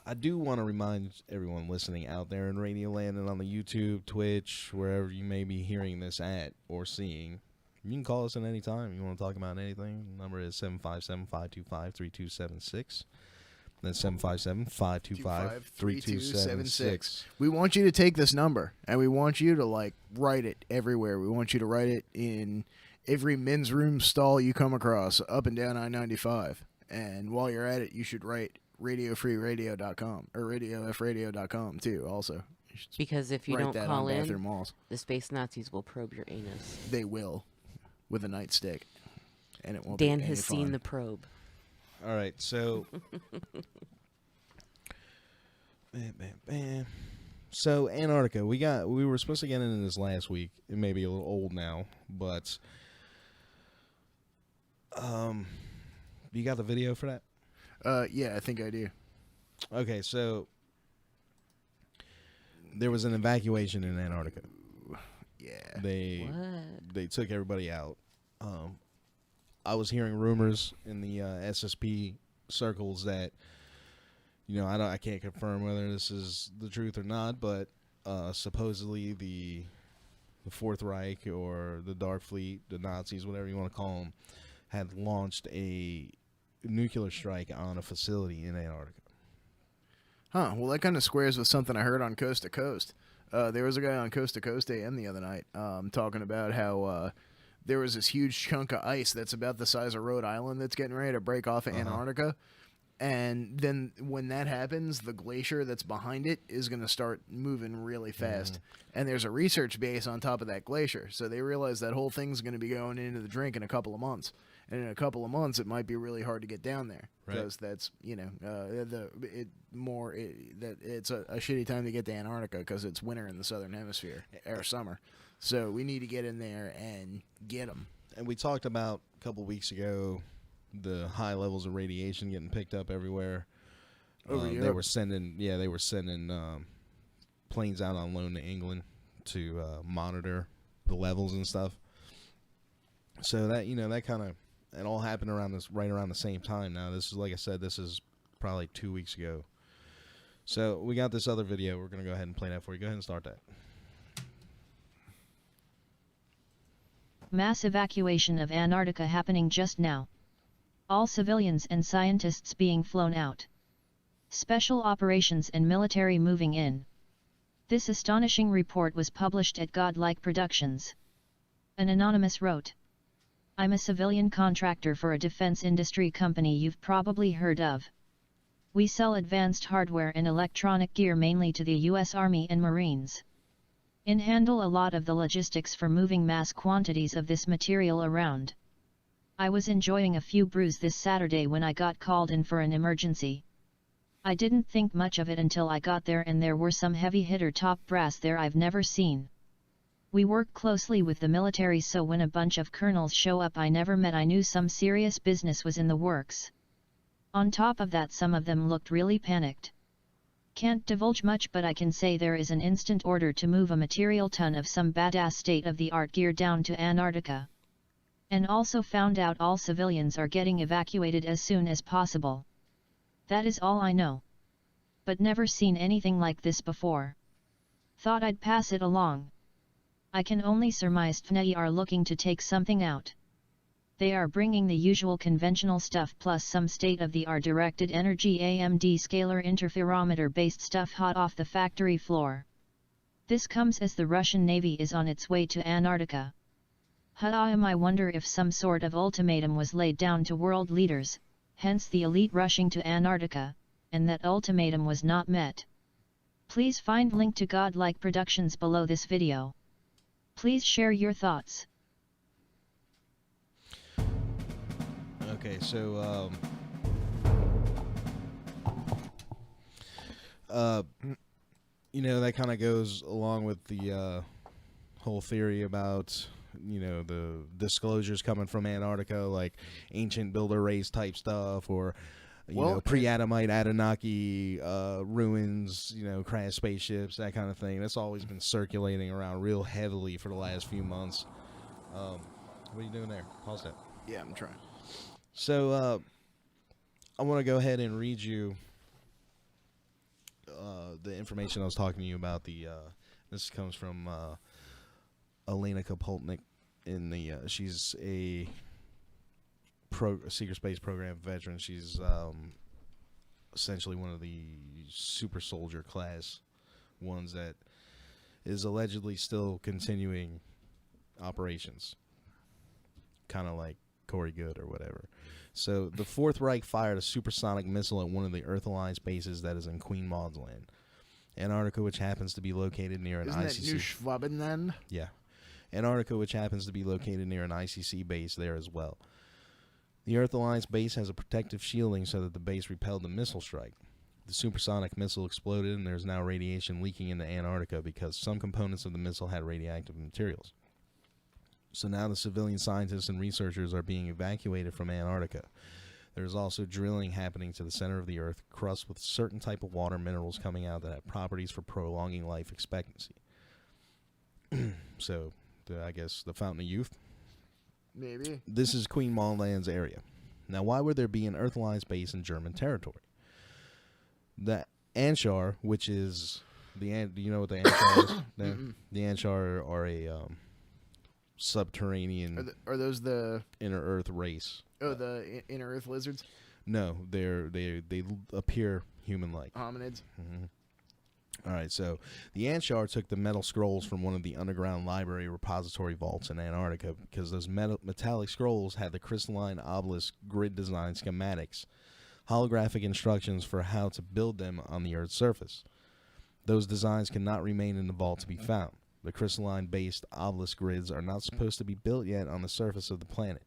I do want to remind everyone listening out there in Radio Land and on the YouTube, Twitch, wherever you may be hearing this at or seeing, you can call us at any time. You want to talk about anything, the number is 757-525-3276. That's 757-525-3276. We want you to take this number, and we want you to like write it everywhere. We want you to write it in every men's room stall you come across up and down I-95. And while you're at it, you should write radiofreeradio.com or radiofradio.com too. Also, Because if you write don't that call on in, bathroom walls. the space Nazis will probe your anus. They will, with a nightstick, and it won't. Dan be any has seen fun. the probe. All right, so bam, bam, bam. So Antarctica, we were supposed to get into this last week. It may be a little old now, but you got the video for that? Yeah, I think I do. Okay, so there was an evacuation in Antarctica. Yeah. They took everybody out. I was hearing rumors in the SSP circles that, I can't confirm whether this is the truth or not, but supposedly the Fourth Reich or the Dark Fleet, the Nazis, whatever you want to call them, had launched a nuclear strike on a facility in Antarctica. Huh. Well, that kind of squares with something I heard on Coast to Coast. There was a guy on Coast to Coast AM the other night talking about how there was this huge chunk of ice that's about the size of Rhode Island that's getting ready to break off of Antarctica. And then when that happens, the glacier that's behind it is going to start moving really fast. And there's a research base on top of that glacier. So they realize that whole thing's going to be going into the drink in a couple of months. And in a couple of months, it might be really hard to get down there. Because that's, that it's a shitty time to get to Antarctica because it's winter in the southern hemisphere, or summer. So we need to get in there and get them. And we talked about a couple weeks ago the high levels of radiation getting picked up everywhere. Over They Europe. were sending planes out on loan to England to monitor the levels and stuff. So that that kind of it all happened right around the same time. Now this is, like I said, this is probably 2 weeks ago. So we got this other video. We're gonna go ahead and play that for you. Go ahead and start that. Mass evacuation of Antarctica happening just now. All civilians and scientists being flown out. Special operations and military moving in. This astonishing report was published at Godlike Productions. An anonymous wrote, "I'm a civilian contractor for a defense industry company you've probably heard of. We sell advanced hardware and electronic gear mainly to the U.S. Army and Marines. And handle a lot of the logistics for moving mass quantities of this material around. I was enjoying a few brews this Saturday when I got called in for an emergency. I didn't think much of it until I got there, and there were some heavy hitter top brass there I've never seen. We work closely with the military, so when a bunch of colonels show up I never met, I knew some serious business was in the works. On top of that, some of them looked really panicked. Can't divulge much, but I can say there is an instant order to move a material ton of some badass state-of-the-art gear down to Antarctica. And also found out all civilians are getting evacuated as soon as possible. That is all I know. But never seen anything like this before. Thought I'd pass it along. I can only surmise FNAI are looking to take something out. They are bringing the usual conventional stuff plus some state-of-the-art directed energy AMD scalar interferometer-based stuff hot off the factory floor. This comes as the Russian Navy is on its way to Antarctica. I wonder if some sort of ultimatum was laid down to world leaders, hence the elite rushing to Antarctica, and that ultimatum was not met. Please find link to Godlike Productions below this video. Please share your thoughts. Okay, so that kind of goes along with the whole theory about the disclosures coming from Antarctica, like ancient builder race type stuff, or pre-Adamite Anunnaki ruins, crashed spaceships, that kind of thing. That's always been circulating around real heavily for the last few months. What are you doing there? Pause that. Yeah, I'm trying. So I want to go ahead and read you the information I was talking to you about. This comes from Elena Kapolnik. She's a secret space program veteran. She's essentially one of the super soldier class ones that is allegedly still continuing operations, kind of like Corey Good or whatever. So the Fourth Reich fired a supersonic missile at one of the Earth Alliance bases that is in Queen Maud's Land, Antarctica, which happens to be located near an Isn't that New ICC. Schwabenland? Yeah, Antarctica, which happens to be located near an ICC base there as well. The Earth Alliance base has a protective shielding so that the base repelled the missile strike. The supersonic missile exploded, and there's now radiation leaking into Antarctica because some components of the missile had radioactive materials. So now the civilian scientists and researchers are being evacuated from Antarctica. There's also drilling happening to the center of the Earth, crust with certain type of water minerals coming out that have properties for prolonging life expectancy. So, I guess the Fountain of Youth. Maybe. This is Queen Maud Land's area. Now, why would there be an Earth Alliance base in German territory? The Anshar, which is do you know what the Anshar is? The Anshar are a subterranean Are those the inner Earth race. the inner Earth lizards? No, they appear human-like. Hominids? All right, so the Anshar took the metal scrolls from one of the underground library repository vaults in Antarctica because those metallic scrolls had the crystalline obelisk grid design schematics, holographic instructions for how to build them on the Earth's surface. Those designs cannot remain in the vault to be found. The crystalline-based obelisk grids are not supposed to be built yet on the surface of the planet.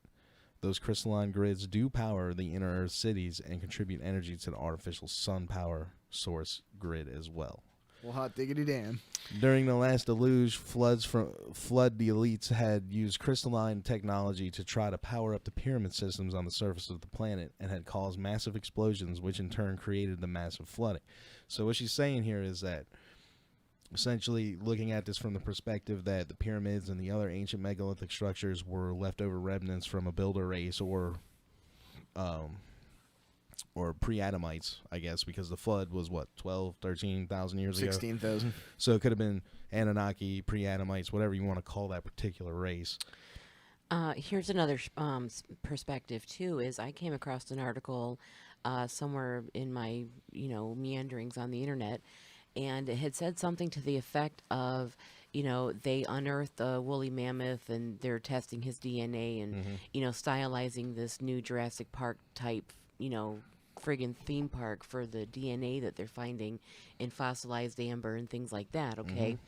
Those crystalline grids do power the inner Earth cities and contribute energy to the artificial sun power source grid as well. Well, hot diggity damn. During the last deluge, flood the elites had used crystalline technology to try to power up the pyramid systems on the surface of the planet and had caused massive explosions, which in turn created the massive flooding. So what she's saying here is that essentially looking at this from the perspective that the pyramids and the other ancient megalithic structures were leftover remnants from a builder race or pre-Adamites, I guess, because the flood was, 13,000 years ago? 16,000. So it could have been Anunnaki, pre-Adamites, whatever you want to call that particular race. Here's another perspective, too, is I came across an article somewhere in my, meanderings on the internet, and it had said something to the effect of, they unearthed a woolly mammoth and they're testing his DNA and, stylizing this new Jurassic Park type, friggin' theme park for the DNA that they're finding in fossilized amber and things like that, okay?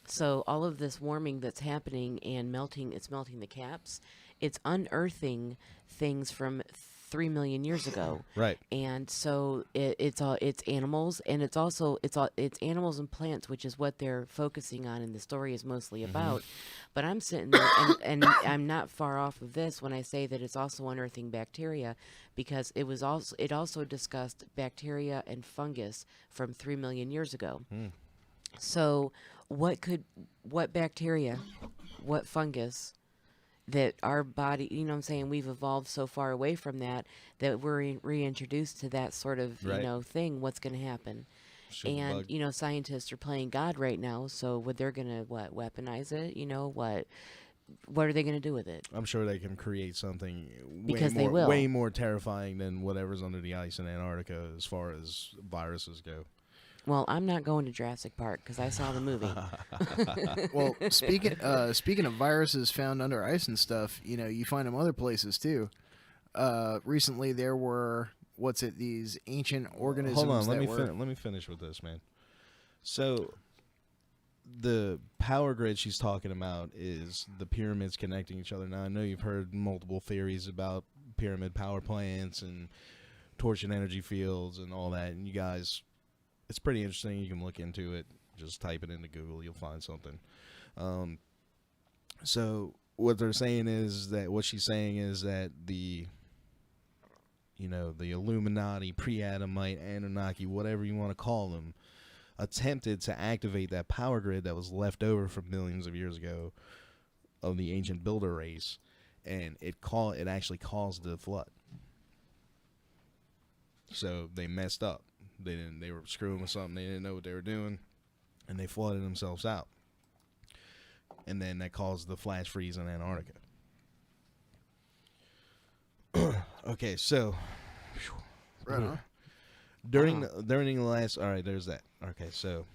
So all of this warming that's happening and it's melting the caps, it's unearthing things from 3 million years ago. Right. And so it's animals, and it's animals and plants, which is what they're focusing on, and the story is mostly about. But I'm sitting there, and I'm not far off of this when I say that it's also unearthing bacteria, because it also discussed bacteria and fungus from 3 million years ago. So what bacteria, what fungus that our body, we've evolved so far away from that we're reintroduced to that sort of, thing, what's going to happen? And, scientists are playing God right now, so they're going to, weaponize it? What are they going to do with it? I'm sure they can create something way more terrifying than whatever's under the ice in Antarctica as far as viruses go. Well, I'm not going to Jurassic Park because I saw the movie. Well, speaking of viruses found under ice and stuff, you find them other places too. Recently, there were these ancient organisms. Hold on, let me finish with this, man. So, the power grid she's talking about is the pyramids connecting each other. Now, I know you've heard multiple theories about pyramid power plants and torsion energy fields and all that, and you guys. It's pretty interesting. You can look into it. Just type it into Google. You'll find something. So what she's saying is that the Illuminati, pre-Adamite, Anunnaki, whatever you want to call them, attempted to activate that power grid that was left over from millions of years ago of the ancient builder race, and it actually caused the flood. So they messed up. They were screwing with something. They didn't know what they were doing, and they flooded themselves out. And then that caused the flash freeze in Antarctica. Okay, so right on. During the last, all right, there's that. Okay, so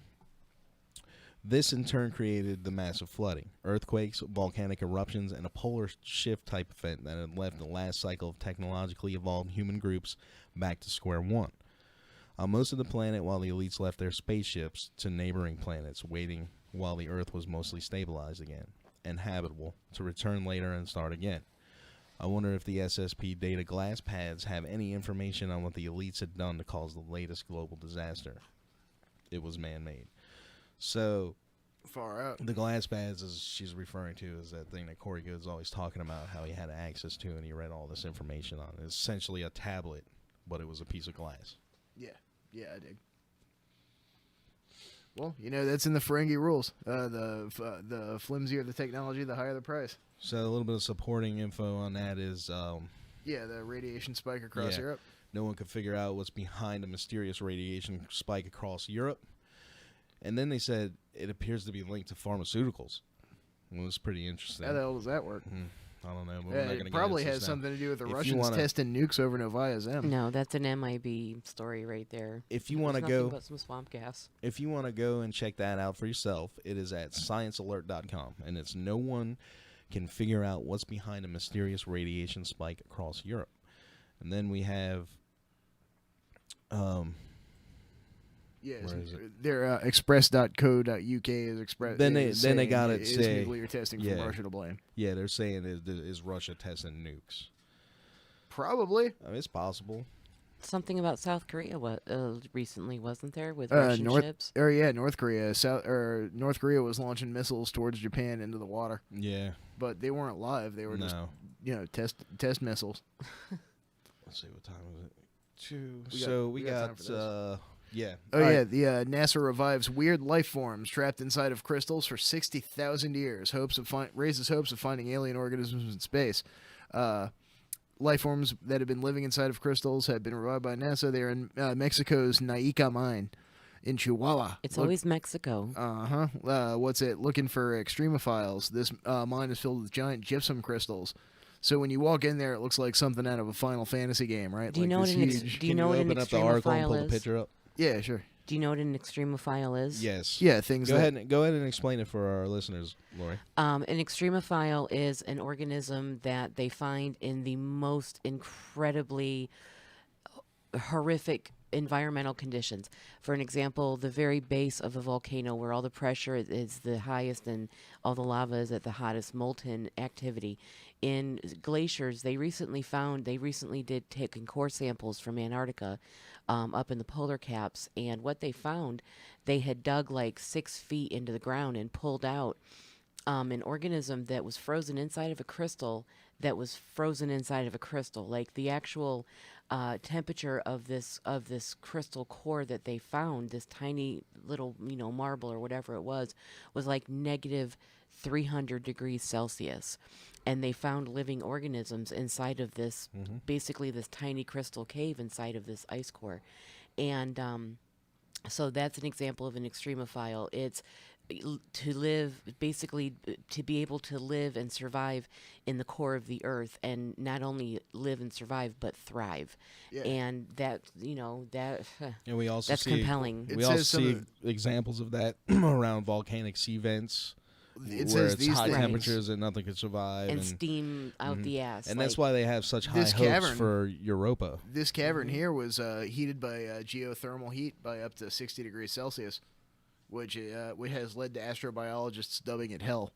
this in turn created the massive flooding, earthquakes, volcanic eruptions, and a polar shift type event that had left the last cycle of technologically evolved human groups back to square one. On most of the planet, while the elites left their spaceships to neighboring planets, waiting while the Earth was mostly stabilized again and habitable, to return later and start again. I wonder if the SSP data glass pads have any information on what the elites had done to cause the latest global disaster. It was man-made. So, Far out. the glass pads, as she's referring to, is that thing that Corey Good's always talking about, how he had access to and he read all this information on. It's essentially a tablet, but it was a piece of glass. Yeah, I dig. Well, that's in the Ferengi rules. The flimsier the technology, the higher the price. So a little bit of supporting info on that is... Yeah, the radiation spike across Yeah. Europe. no one could figure out what's behind a mysterious radiation spike across Europe. And then they said it appears to be linked to pharmaceuticals. Well, it's pretty interesting. How the hell does that work? I don't know. But we're not gonna It get probably into has this now. something to do with the If you Russians wanna- testing nukes over Novaya Zem. No, that's an MIB story right there. If you There's want to nothing go, but some swamp gas. if you want to go and check that out for yourself, it is at sciencealert.com, and it's no one can figure out what's behind a mysterious radiation spike across Europe. And then we have, Yes, Where is it? their express.co.uk is express. Then they- is then they saying got it is say- nuclear testing yeah. from Russia to blame. yeah, they're saying is Russia testing nukes. Probably. I mean, it's possible. Something about South Korea recently, wasn't there, with Russian ships? North Korea. North Korea was launching missiles towards Japan into the water, Yeah. but they weren't live. They were just No. test missiles. Let's see, what time is it? 2. We So we got time got, for this. yeah. Oh All yeah, right. the NASA revives weird life forms trapped inside of crystals for 60,000 years. Raises hopes of finding alien organisms in space. Life forms that have been living inside of crystals have been revived by NASA. They're in Mexico's Naica mine in Chihuahua. It's always Mexico. What's it? Looking for extremophiles. This mine is filled with giant gypsum crystals. So when you walk in there, it looks like something out of a Final Fantasy game, right? Do you like know what this an ex- huge- do you Can know what an open up the article and pull extremophile the is? picture up? Yeah, sure. Do you know what an extremophile is? Yes. Yeah, things Go that ahead and explain it for our listeners, Lori. An extremophile is an organism that they find in the most incredibly horrific environmental conditions. For an example, the very base of a volcano where all the pressure is the highest and all the lava is at the hottest molten activity. In glaciers, they recently did take core samples from Antarctica up in the polar caps, and what they found, they had dug like 6 feet into the ground and pulled out an organism that was frozen inside of a crystal that was frozen inside of a crystal. Like the actual temperature of this crystal core that they found, this tiny little marble or whatever it was like negative 300 degrees Celsius. And they found living organisms inside of this, basically this tiny crystal cave inside of this ice core. And so that's an example of an extremophile. It's to live, basically to be able to live and survive in the core of the earth, and not only live and survive but thrive. Yeah. And that And we also that's see compelling. It we also says some see of examples of that around volcanic sea vents, it where says it's these high things. temperatures and nothing could survive, and steam out the ass. and that's like- why they have such high This hopes cavern- for Europa. This cavern here was heated by geothermal heat by up to 60 degrees Celsius, which has led to astrobiologists dubbing it hell.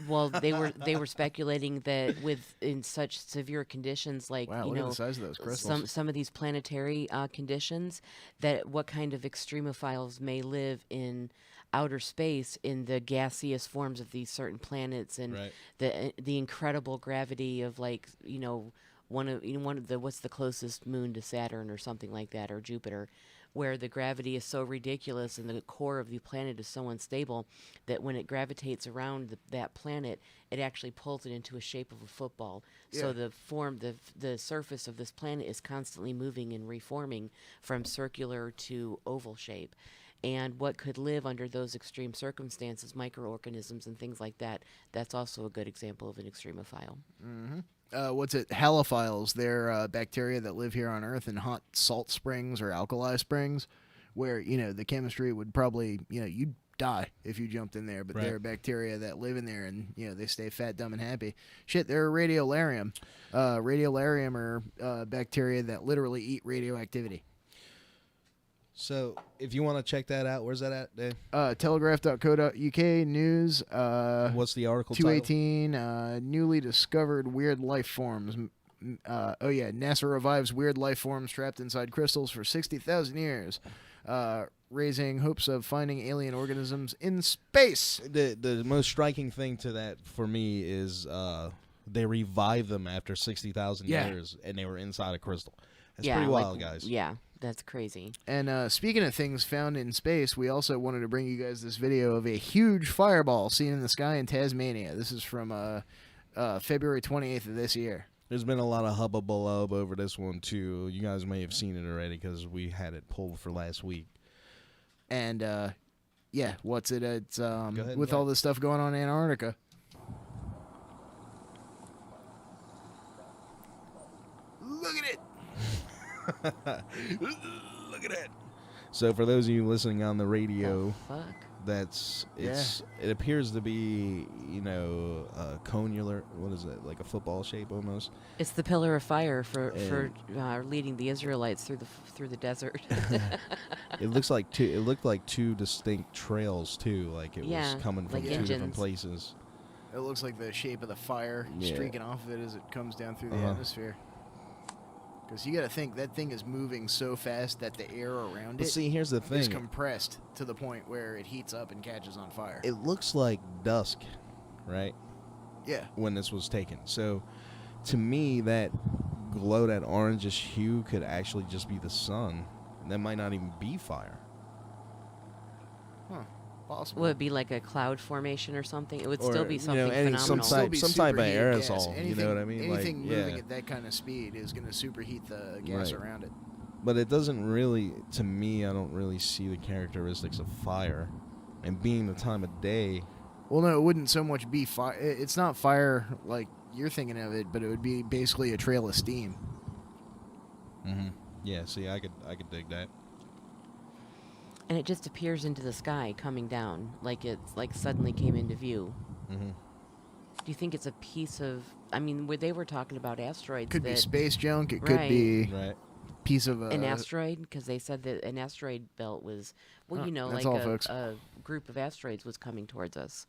Well, they were speculating that in such severe conditions, like Wow, look at the size of those crystals. some of these planetary conditions, that what kind of extremophiles may live in outer space in the gaseous forms of these certain planets, and Right. the incredible gravity of one of the what's the closest moon to Saturn or something like that, or Jupiter, where the gravity is so ridiculous and the core of the planet is so unstable that when it gravitates around that planet, it actually pulls it into a shape of a football. Yeah. So the surface of this planet is constantly moving and reforming from circular to oval shape. And what could live under those extreme circumstances, microorganisms and things like that, that's also a good example of an extremophile. halophiles. They're bacteria that live here on Earth in hot salt springs or alkali springs, where the chemistry would probably you'd die if you jumped in there. But Right. there are bacteria that live in there, and they stay fat, dumb, and happy. Shit, they're a radiolarium. Radiolarium are bacteria that literally eat radioactivity. So if you want to check that out, where's that at, Dave? Telegraph.co.uk news. What's the article title? 218. Newly discovered weird life forms. NASA revives weird life forms trapped inside crystals for 60,000 years, raising hopes of finding alien organisms in space. The most striking thing to that for me is they revived them after 60,000 Yeah. years, and they were inside a crystal. That's yeah, pretty like, wild, guys. Yeah, that's crazy. And speaking of things found in space, we also wanted to bring you guys this video of a huge fireball seen in the sky in Tasmania. This is from February 28th of this year. There's been a lot of hubbub over this one, too. You guys may have seen it already because we had it pulled for last week. And, what's it? It's ahead, with all this stuff going on in Antarctica. Look at it! Look at that. So for those of you listening on the radio, Fuck. it appears to be conular. What is it, like a football shape almost? It's the pillar of fire for leading the Israelites through the desert. It looked like two distinct trails too. Like it Yeah, was coming from like two different engines. places. It looks like the shape of the fire Yeah. streaking off of it as it comes down through the Uh-huh. atmosphere. Because you got to think that thing is moving so fast that the air around But it see, here's the is thing. compressed to the point where it heats up and catches on fire. It looks like dusk, right? Yeah. When this was taken. So to me, that glow, that orangish hue could actually just be the sun. That might not even be fire. Huh. Possible. Would it be like a cloud formation or something? It would Or, still be you know, something any- phenomenal. some type- some type of superheated aerosol, gas. you know Anything- what I mean? Like, Anything moving yeah. at that kind of speed is going to superheat the gas Right. around it. But it doesn't really, to me, I don't really see the characteristics of fire. And being the time of day, Well, no, it wouldn't so much be fire. It's not fire like you're thinking of it, but it would be basically a trail of steam. yeah, see, I could dig that. And it just appears into the sky coming down, like it's like suddenly came into view. Mm-hmm. Do you think it's a piece of? I mean, where they were talking about asteroids. Could be that, space junk. It could be Right. piece of an asteroid, because they said that an asteroid belt was, well, that's like all, folks. a group of asteroids was coming towards us.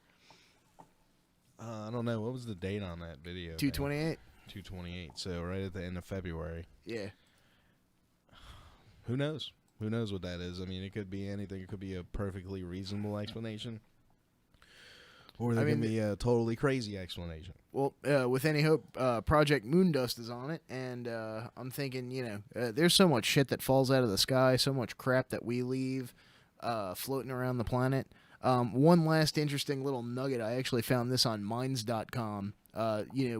I don't know. What was the date on that video? 228. 228. So right at the end of February. Yeah. Who knows? Who knows what that is? I mean, it could be anything. It could be a perfectly reasonable explanation. Or there can be a totally crazy explanation. Well, with any hope, Project Moondust is on it, and I'm thinking, there's so much shit that falls out of the sky, so much crap that we leave floating around the planet. One last interesting little nugget, I actually found this on Minds.com.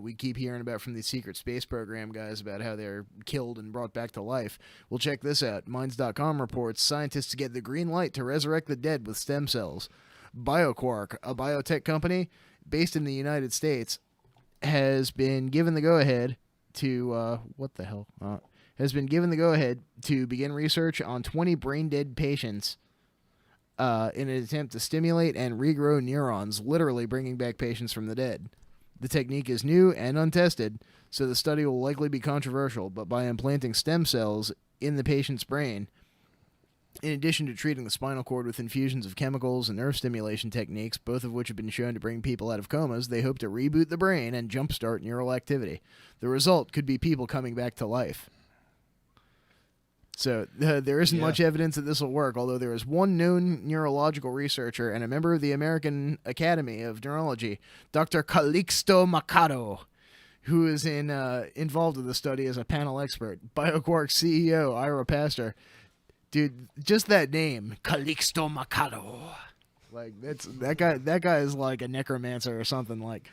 We keep hearing about from the secret space program guys about how they're killed and brought back to life. Well, check this out. Minds.com reports scientists get the green light to resurrect the dead with stem cells. BioQuark, a biotech company based in the United States, has been given the go-ahead to has been given the go-ahead to begin research on 20 brain-dead patients in an attempt to stimulate and regrow neurons, literally bringing back patients from the dead. The technique is new and untested, so the study will likely be controversial, but by implanting stem cells in the patient's brain, in addition to treating the spinal cord with infusions of chemicals and nerve stimulation techniques, both of which have been shown to bring people out of comas, they hope to reboot the brain and jumpstart neural activity. The result could be people coming back to life. So there isn't much evidence that this will work, although there is one known neurological researcher and a member of the American Academy of Neurology, Dr. Calixto Mercado, who is involved in the study as a panel expert. BioQuark CEO Ira Pastor. Dude, just that name, Calixto Mercado. Like that guy is like a necromancer or something. Like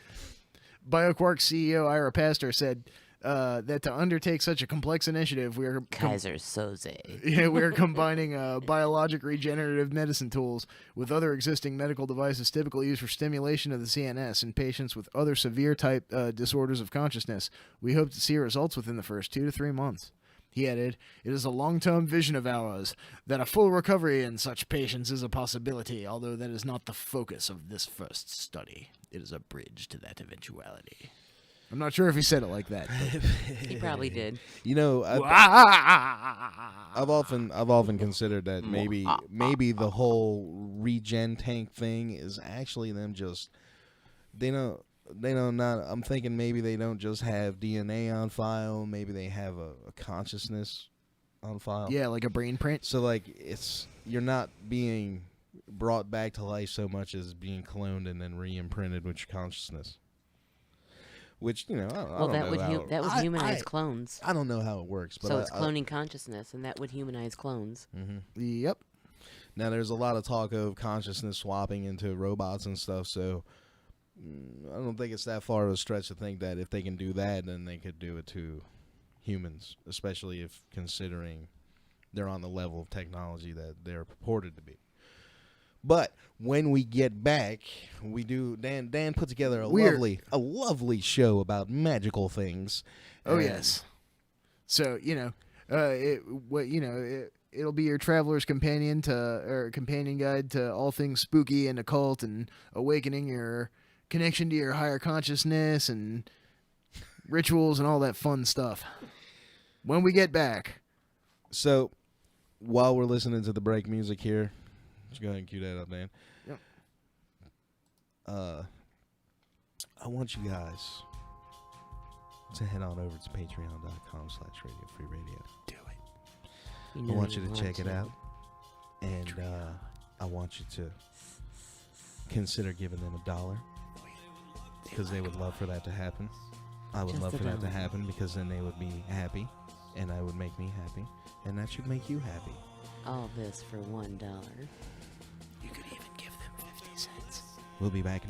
BioQuark CEO Ira Pastor said, that to undertake such a complex initiative, we are Kaiser Soze. yeah, we are combining biologic regenerative medicine tools with other existing medical devices typically used for stimulation of the CNS in patients with other severe type disorders of consciousness. We hope to see results within the first 2 to 3 months. He added, "It is a long-term vision of ours that a full recovery in such patients is a possibility, although that is not the focus of this first study. It is a bridge to that eventuality." I'm not sure if he said it like that. He probably did. You know, I've often considered that maybe the whole regen tank thing is actually them just I'm thinking maybe they don't just have DNA on file, maybe they have a consciousness on file. Yeah, like a brain print. So like you're not being brought back to life so much as being cloned and then re-imprinted with your consciousness. Which, I don't know that would humanize clones. I don't know how it works, but so it's cloning consciousness, and that would humanize clones. Mm-hmm. Yep. Now there's a lot of talk of consciousness swapping into robots and stuff, so I don't think it's that far of a stretch to think that if they can do that, then they could do it to humans, especially if considering they're on the level of technology that they're purported to be. But when we get back, we do. Dan put together a lovely show about magical things. Oh yes. So it'll be your traveler's companion companion guide to all things spooky and occult and awakening your connection to your higher consciousness and rituals and all that fun stuff. When we get back. So while we're listening to the break music here. Just go ahead and cue that up, man. Yep. I want you guys to head on over to patreon.com/radiofreeradio. Do it. I want you to check it out. And I want you to consider giving them $1. Because they would love for that to happen. I would love for that to happen because then they would be happy. And I would make me happy. And that should make you happy. All this for $1. You could even give them 50 cents. We'll be back.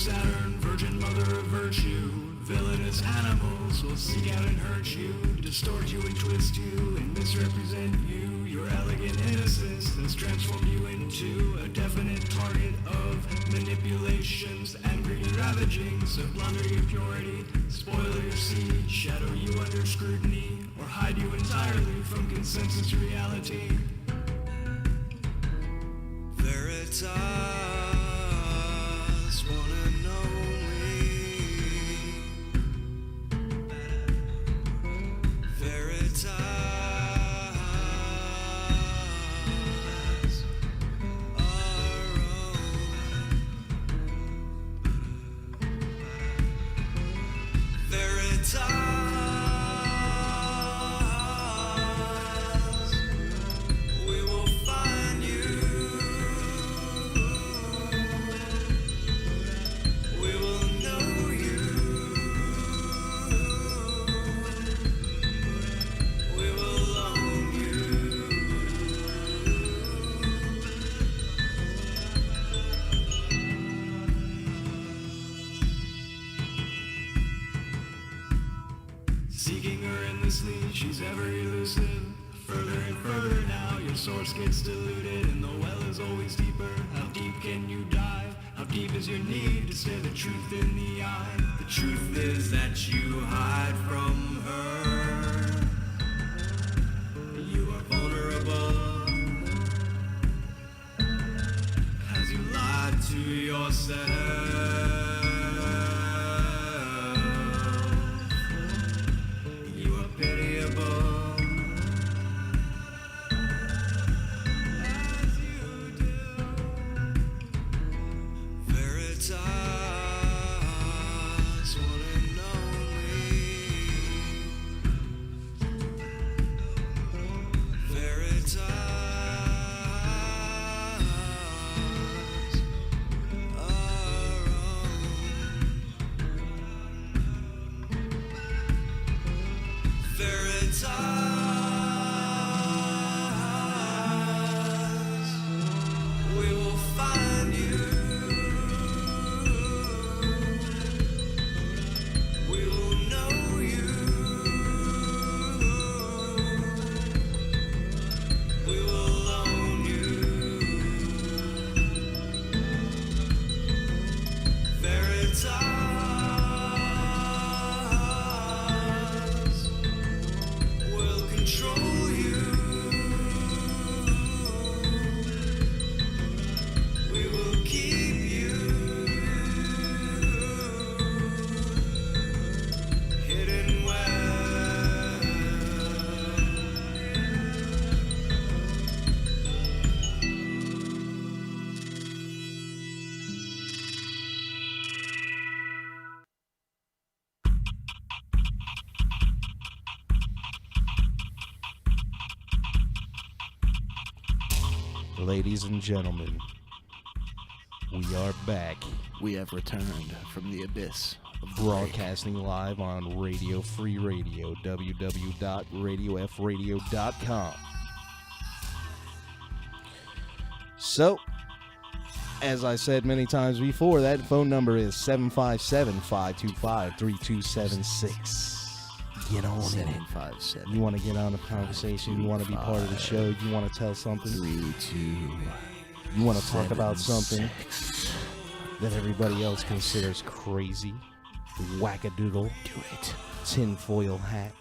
Saturn, virgin mother of virtue. Villainous animals will seek out and hurt you, distort you and twist you and misrepresent you. Your elegant innocence has transformed you into a definite target of manipulations and greedy ravagings that blunder your purity, spoil your seed, shadow you under scrutiny, or hide you entirely from consensus reality. Veritas, one and only. Veritas, our own. Veritas, we will find you. We will know you. We will own you. Seeking her endlessly, she's ever elusive. Further and further now, your source gets diluted, and the well is always deeper. How deep can you dive? How deep is your need to stare the truth in the eye? The truth is that you hide from her. You are vulnerable as you lied to yourself. You are pitiable as you do. Veritas, one and only. Veritas, our own. Veritas, we will find you. We will know you. We will own you. Veritas, will control you. We will keep you hidden well. Ladies and gentlemen, we are back, We have returned from the abyss of the broadcasting live on Radio Free Radio, www.radiofradio.com. So, as I said many times before, that phone number is 757-525-3276. Get on in it. 757. You want to get on the conversation, you want to be part of the show, you want to tell something, 32. you want to talk about something that everybody else considers crazy, wackadoodle, Do it. tinfoil hat.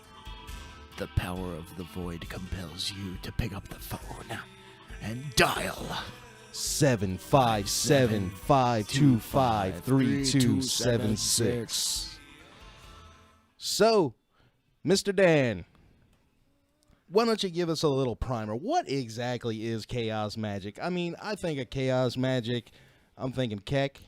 The power of the void compels you to pick up the phone and dial 757-525-3276. So, Mr. Dan, why don't you give us a little primer? What exactly is chaos magic? I mean, I think of chaos magic, I'm thinking Keck.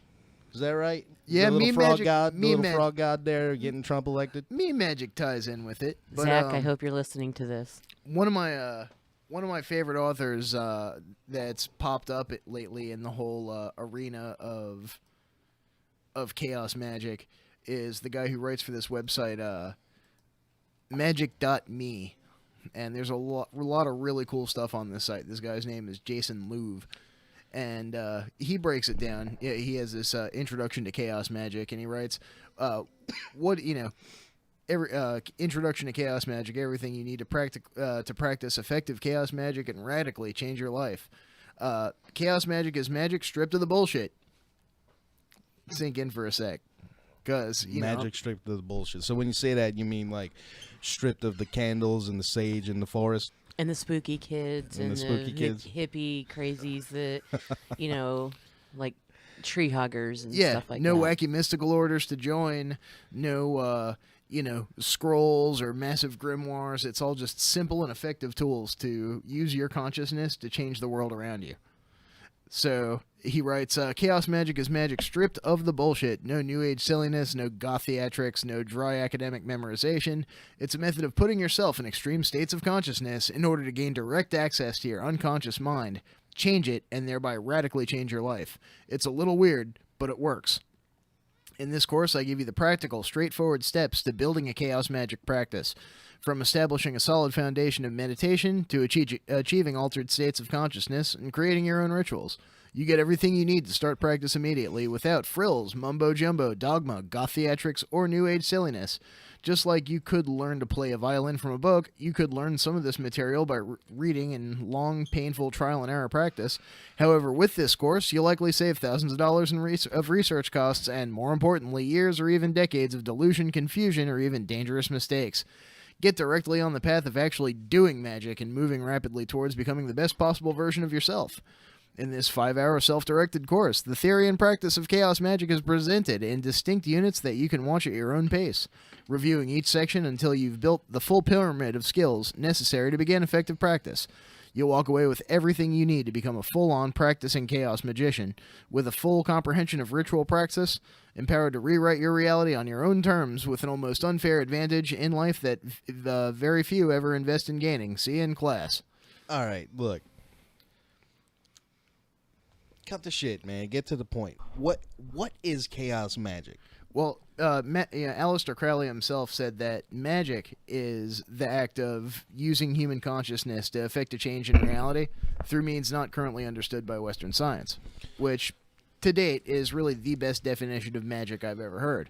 Is that right? Yeah, the little me frog magic- god, me the little mag- frog god there getting Trump elected. Me Magic ties in with it. But, Zach, I hope you're listening to this. one of my favorite authors that's popped up lately in the whole arena of chaos magic is the guy who writes for this website magic.me, and there's a lot of really cool stuff on this site. This guy's name is Jason Louv, and he breaks it down. Yeah, he has this introduction to chaos magic, and he writes, "What every introduction to chaos magic, everything you need to practice effective chaos magic and radically change your life. Chaos magic is magic stripped of the bullshit." Sink in for a sec, because Magic stripped of the bullshit. So when you say that, you mean like stripped of the candles and the sage in the forest? And the spooky kids And and, the spooky kids. hippie crazies that, like tree huggers and yeah, stuff like no that. wacky mystical orders to join, no scrolls or massive grimoires. It's all just simple and effective tools to use your consciousness to change the world around you. So he writes, chaos magic is magic stripped of the bullshit. No new age silliness, no goth theatrics, no dry academic memorization. It's a method of putting yourself in extreme states of consciousness in order to gain direct access to your unconscious mind, change it, and thereby radically change your life. It's a little weird, but it works. In this course, I give you the practical, straightforward steps to building a chaos magic practice, from establishing a solid foundation of meditation to achieving altered states of consciousness and creating your own rituals. You get everything you need to start practice immediately without frills, mumbo-jumbo, dogma, goth theatrics, or new age silliness. Just like you could learn to play a violin from a book, you could learn some of this material by reading in long, painful trial and error practice. However, with this course, you'll likely save thousands of dollars of research costs and, more importantly, years or even decades of delusion, confusion, or even dangerous mistakes. Get directly on the path of actually doing magic and moving rapidly towards becoming the best possible version of yourself. In this 5-hour self-directed course, the theory and practice of chaos magic is presented in distinct units that you can watch at your own pace, reviewing each section until you've built the full pyramid of skills necessary to begin effective practice. You'll walk away with everything you need to become a full-on practicing chaos magician, with a full comprehension of ritual praxis, empowered to rewrite your reality on your own terms with an almost unfair advantage in life that very few ever invest in gaining. See you in class. All right, look. Cut the shit, man. Get to the point. What is chaos magic? Well, Aleister Crowley himself said that magic is the act of using human consciousness to effect a change in reality through means not currently understood by Western science, which to date is really the best definition of magic I've ever heard.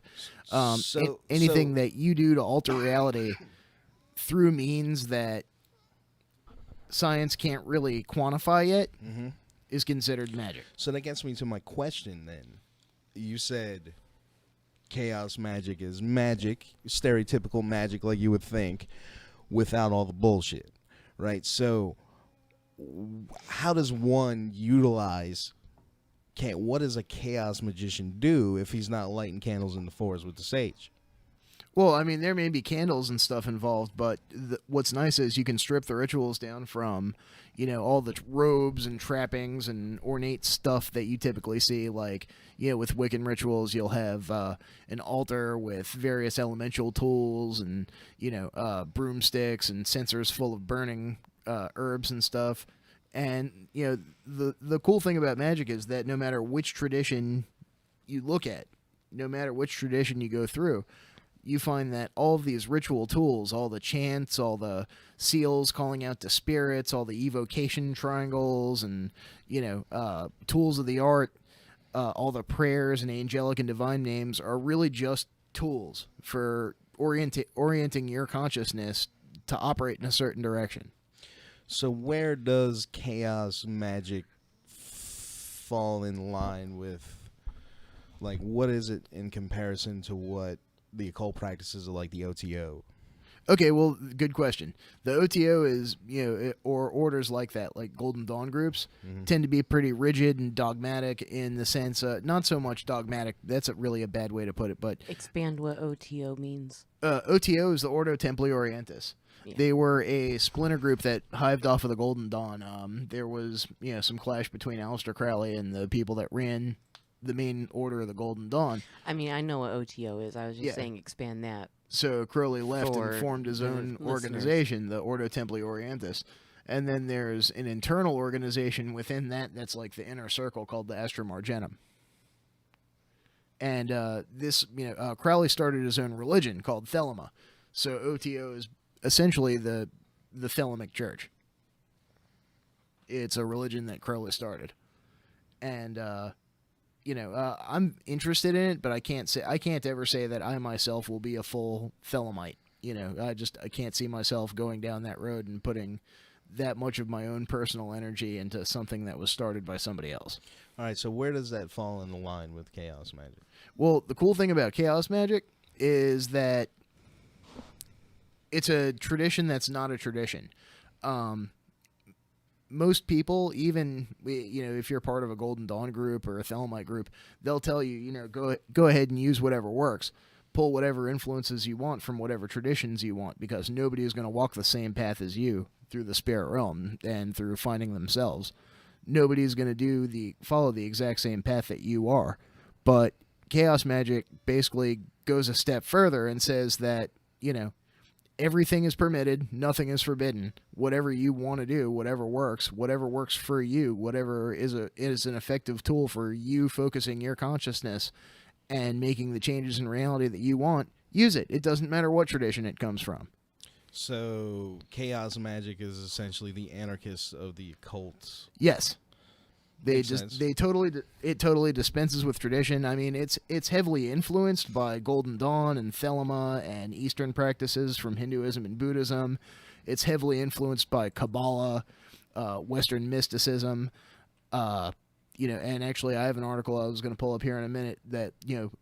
Anything that you do to alter reality through means that science can't really quantify yet is considered magic. So that gets me to my question then. You said chaos magic is magic, stereotypical magic like you would think, without all the bullshit, right? So how does one utilize, what does a chaos magician do if he's not lighting candles in the forest with the sage? Well, I mean, there may be candles and stuff involved, but what's nice is you can strip the rituals down from, all the robes and trappings and ornate stuff that you typically see. Like, with Wiccan rituals, you'll have an altar with various elemental tools and, broomsticks and censers full of burning herbs and stuff. And, the cool thing about magic is that no matter which tradition you look at, no matter which tradition you go through, you find that all of these ritual tools, all the chants, all the seals calling out to spirits, all the evocation triangles, and, tools of the art, all the prayers and angelic and divine names are really just tools for orienting your consciousness to operate in a certain direction. So where does chaos magic fall in line with, like, what is it in comparison to what the occult practices are, like the OTO? Okay, well, good question. The OTO is, or orders like that, like Golden Dawn groups, tend to be pretty rigid and dogmatic in the sense, not so much dogmatic, that's really a bad way to put it, but... Expand what OTO means. OTO is the Ordo Templi Orientis. Yeah. They were a splinter group that hived off of the Golden Dawn. There was, some clash between Aleister Crowley and the people that ran the main order of the Golden Dawn. I mean, I know what OTO is. I was just saying expand that. So Crowley left and formed his own organization, the Ordo Templi Orientis. And then there's an internal organization within that's like the inner circle called the Astrum Argentum. And Crowley started his own religion called Thelema. So OTO is essentially the Thelemic Church. It's a religion that Crowley started. And I'm interested in it, but I can't ever say that I myself will be a full Thelemite. I can't see myself going down that road and putting that much of my own personal energy into something that was started by somebody else. All right, so where does that fall in the line with chaos magic? Well, the cool thing about chaos magic is that it's a tradition that's not a tradition. Most people, even if you're part of a Golden Dawn group or a Thelemite group, they'll tell you, go ahead and use whatever works. Pull whatever influences you want from whatever traditions you want, because nobody is going to walk the same path as you through the spirit realm and through finding themselves. Nobody's going to follow the exact same path that you are. But chaos magic basically goes a step further and says that, everything is permitted, nothing is forbidden. Whatever you want to do, whatever works for you, whatever is an effective tool for you focusing your consciousness and making the changes in reality that you want, use it. It doesn't matter what tradition it comes from. So chaos magic is essentially the anarchists of the occult. Yes. It totally dispenses with tradition. I mean, it's heavily influenced by Golden Dawn and Thelema and Eastern practices from Hinduism and Buddhism. It's heavily influenced by Kabbalah, Western mysticism. And actually, I have an article I was going to pull up here in a minute that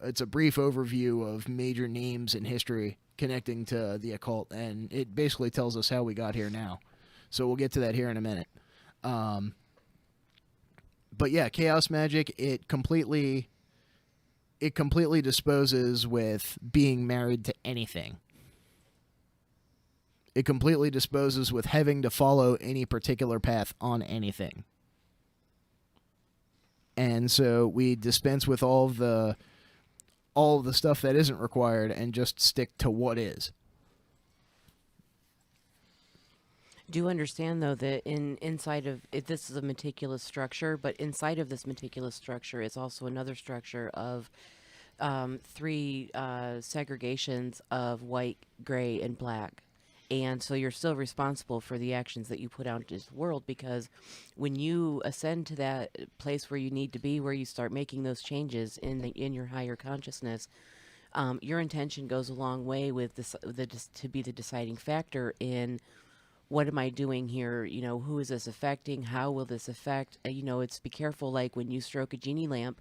it's a brief overview of major names in history connecting to the occult, and it basically tells us how we got here now. So we'll get to that here in a minute. But yeah, chaos magic, it completely disposes with being married to anything. It completely disposes with having to follow any particular path on anything. And so we dispense with all of the stuff that isn't required and just stick to what is. Do you understand, though, that inside of it, this is a meticulous structure, but inside of this meticulous structure is also another structure of 3 segregations of white, gray, and black. And so you're still responsible for the actions that you put out into this world, because when you ascend to that place where you need to be, where you start making those changes in your higher consciousness, your intention goes a long way with to be the deciding factor in what am I doing here? Who is this affecting? How will this affect? It's be careful, like when you stroke a genie lamp,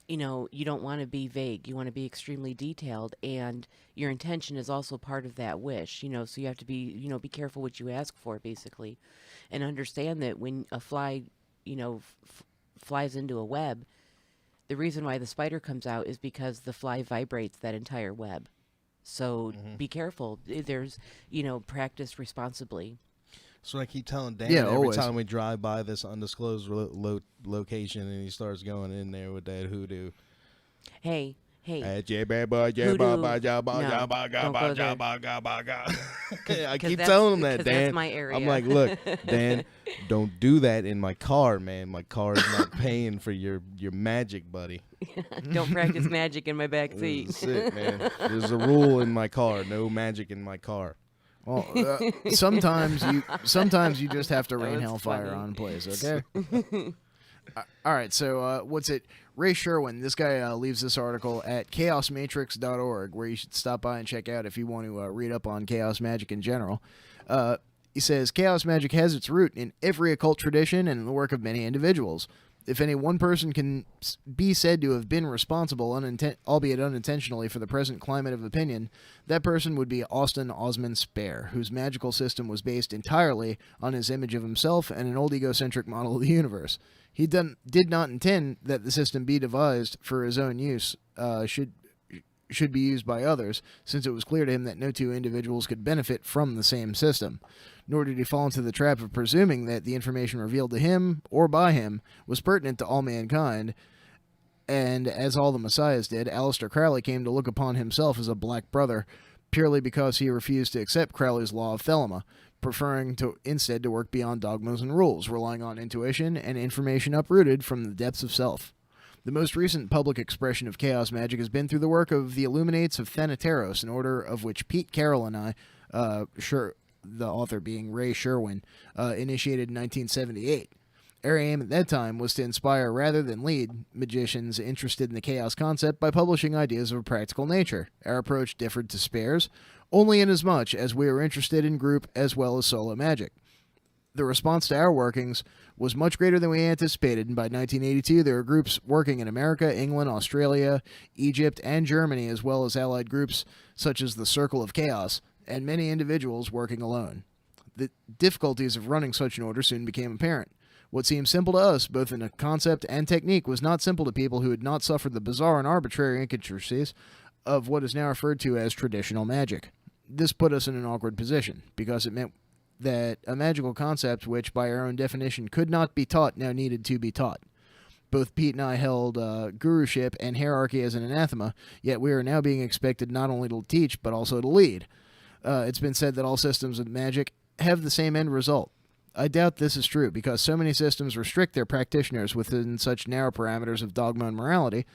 you don't want to be vague. You want to be extremely detailed, and your intention is also part of that wish, so you have to be, be careful what you ask for, basically, and understand that when a fly, flies into a web, the reason why the spider comes out is because the fly vibrates that entire web. So be careful. There's, practice responsibly. So I keep telling Dan Yeah, every always. time we drive by this undisclosed location and he starts going in there with that hoodoo. Hey, I keep telling him that, Dan. That's my area. I'm like, look, Dan, don't do that in my car, man. My car is not paying for your magic, buddy. Don't practice magic in my back seat. This is it, man. There's a rule in my car. No magic in my car. Well, sometimes you just have to rain was hellfire funny. on plays, okay? All right, so what's it? Ray Sherwin, this guy leaves this article at chaosmatrix.org, where you should stop by and check out if you want to read up on chaos magic in general. He says, chaos magic has its root in every occult tradition and in the work of many individuals. If any one person can be said to have been responsible, albeit unintentionally, for the present climate of opinion, that person would be Austin Osman Spare, whose magical system was based entirely on his image of himself and an old egocentric model of the universe. He did not intend that the system be devised for his own use, should be used by others, since it was clear to him that no two individuals could benefit from the same system. Nor did he fall into the trap of presuming that the information revealed to him, or by him, was pertinent to all mankind, and as all the messiahs did, Aleister Crowley came to look upon himself as a black brother, purely because he refused to accept Crowley's law of Thelema, preferring instead to work beyond dogmas and rules, relying on intuition and information uprooted from the depths of self. The most recent public expression of chaos magic has been through the work of the Illuminates of Thanateros, an order of which Pete Carroll and I, the author being Ray Sherwin, initiated in 1978. Our aim at that time was to inspire rather than lead magicians interested in the chaos concept by publishing ideas of a practical nature. Our approach differed to Spare's only inasmuch as we were interested in group as well as solo magic. The response to our workings was much greater than we anticipated, and by 1982 there were groups working in America, England, Australia, Egypt, and Germany, as well as allied groups such as the Circle of Chaos, and many individuals working alone. The difficulties of running such an order soon became apparent. What seemed simple to us, both in a concept and technique, was not simple to people who had not suffered the bizarre and arbitrary intricacies of what is now referred to as traditional magic. This put us in an awkward position, because it meant that a magical concept which, by our own definition, could not be taught now needed to be taught. Both Pete and I held guruship and hierarchy as an anathema, yet we are now being expected not only to teach, but also to lead. It's been said that all systems of magic have the same end result. I doubt this is true, because so many systems restrict their practitioners within such narrow parameters of dogma and morality,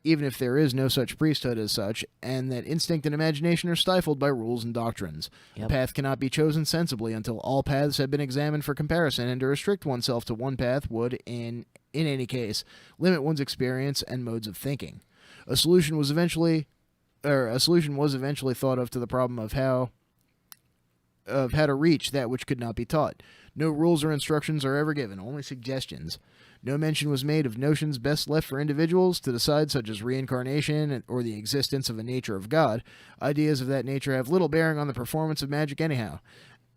even if there is no such priesthood as such, and that instinct and imagination are stifled by rules and doctrines. Yep. A path cannot be chosen sensibly until all paths have been examined for comparison, and to restrict oneself to one path would, in any case, limit one's experience and modes of thinking. A solution was eventually thought of to the problem of how to reach that which could not be taught. No rules or instructions are ever given, only suggestions. No mention was made of notions best left for individuals to decide, such as reincarnation or the existence of a nature of God. Ideas of that nature have little bearing on the performance of magic anyhow,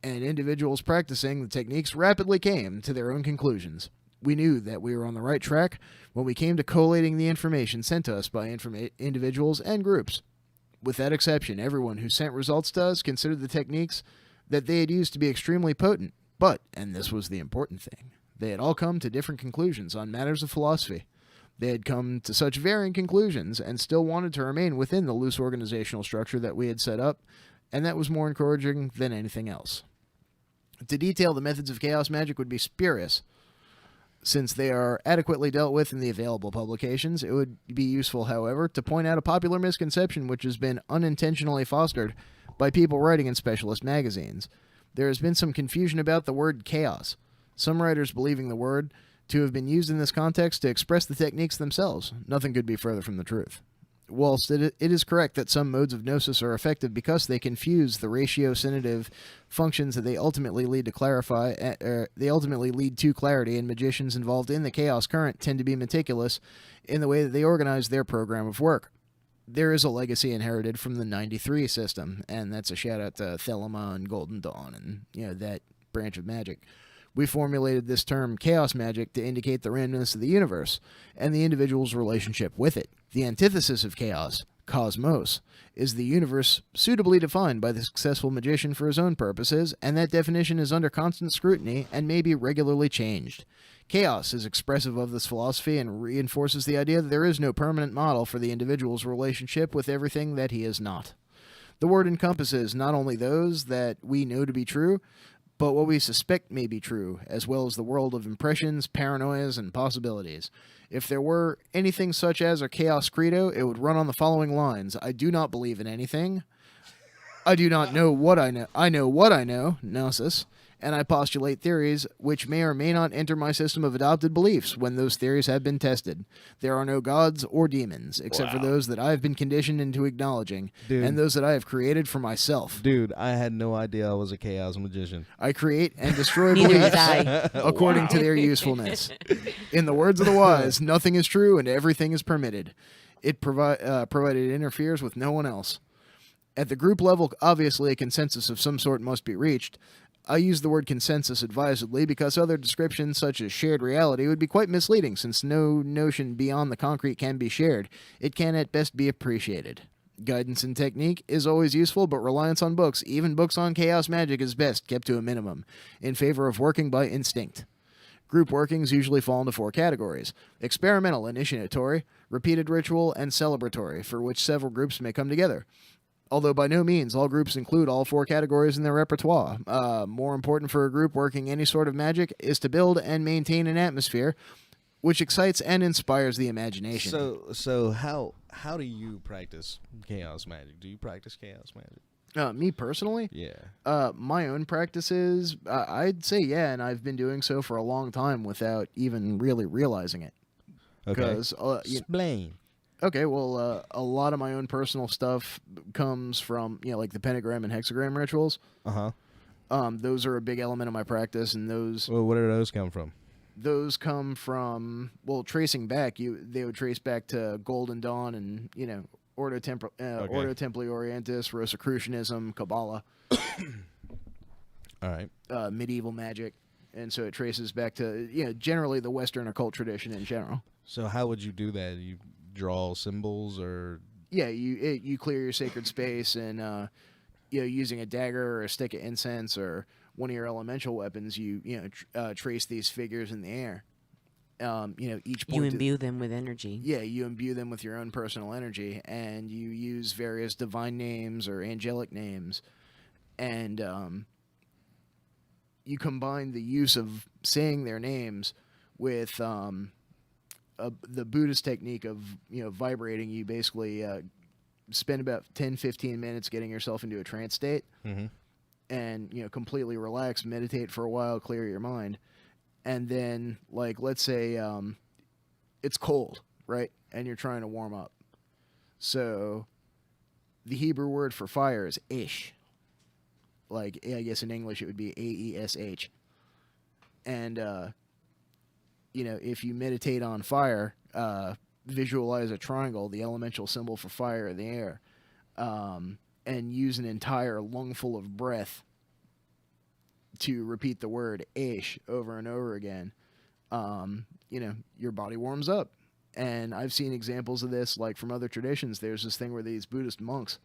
and individuals practicing the techniques rapidly came to their own conclusions. We knew that we were on the right track when we came to collating the information sent to us by individuals and groups. With that exception, everyone who sent results to us considered the techniques that they had used to be extremely potent, but, and this was the important thing, they had all come to different conclusions on matters of philosophy. They had come to such varying conclusions and still wanted to remain within the loose organizational structure that we had set up, and that was more encouraging than anything else. To detail the methods of chaos magic would be spurious. Since they are adequately dealt with in the available publications, it would be useful, however, to point out a popular misconception which has been unintentionally fostered by people writing in specialist magazines. There has been some confusion about the word chaos, some writers believing the word to have been used in this context to express the techniques themselves. Nothing could be further from the truth. Whilst it is correct that some modes of gnosis are effective because they confuse the ratiocinative functions that they ultimately lead to clarity, and magicians involved in the chaos current tend to be meticulous in the way that they organize their program of work. There is a legacy inherited from the 93 system, and that's a shout out to Thelema and Golden Dawn and that branch of magic. We formulated this term chaos magic to indicate the randomness of the universe and the individual's relationship with it. The antithesis of chaos, cosmos, is the universe suitably defined by the successful magician for his own purposes, and that definition is under constant scrutiny and may be regularly changed. Chaos is expressive of this philosophy and reinforces the idea that there is no permanent model for the individual's relationship with everything that he is not. The word encompasses not only those that we know to be true, but what we suspect may be true, as well as the world of impressions, paranoias, and possibilities. If there were anything such as a chaos credo, it would run on the following lines. I do not believe in anything. I do not know what I know. I know what I know, gnosis, and I postulate theories which may or may not enter my system of adopted beliefs when those theories have been tested. There are no gods or demons, except for those that I have been conditioned into acknowledging, and those that I have created for myself. Dude, I had no idea I was a chaos magician. I create and destroy Neither did beliefs I. according to their usefulness. In the words of the wise, nothing is true and everything is permitted. It provided it interferes with no one else. At the group level, obviously a consensus of some sort must be reached. I use the word consensus advisedly because other descriptions such as shared reality would be quite misleading, since no notion beyond the concrete can be shared. It can at best be appreciated. Guidance and technique is always useful, but reliance on books, even books on chaos magic, is best kept to a minimum, in favor of working by instinct. Group workings usually fall into 4 categories: experimental, initiatory, repeated ritual, and celebratory, for which several groups may come together. Although by no means all groups include all 4 categories in their repertoire. More important for a group working any sort of magic is to build and maintain an atmosphere which excites and inspires the imagination. So how do you practice chaos magic? Do you practice chaos magic? Me personally, Yeah. my own practices, I'd say yeah, and I've been doing so for a long time without even really realizing it. Okay. Because Explain. okay, well, a lot of my own personal stuff comes from like the pentagram and hexagram rituals. Those are a big element of my practice, and those Well, where do those come from? come from tracing back. They would trace back to Golden Dawn and Ordo Templi Orientis, Rosicrucianism, Kabbalah, All right. medieval magic, and so it traces back to generally the Western occult tradition in general. So how would you do that? You draw symbols, or Yeah, you clear your sacred space and using a dagger or a stick of incense or one of your elemental weapons, trace these figures in the air. Each You point imbue them with energy. Yeah, you imbue them with your own personal energy, and you use various divine names or angelic names, and you combine the use of saying their names with the Buddhist technique of vibrating. You basically spend about 10-15 minutes getting yourself into a trance state, and completely relax, meditate for a while, clear your mind. And then, let's say it's cold, right? And you're trying to warm up. So the Hebrew word for fire is ish. I guess in English it would be AESH. And, if you meditate on fire, visualize a triangle, the elemental symbol for fire in the air, and use an entire lungful of breath to repeat the word ish over and over again, your body warms up. And I've seen examples of this, from other traditions. There's this thing where these Buddhist monks,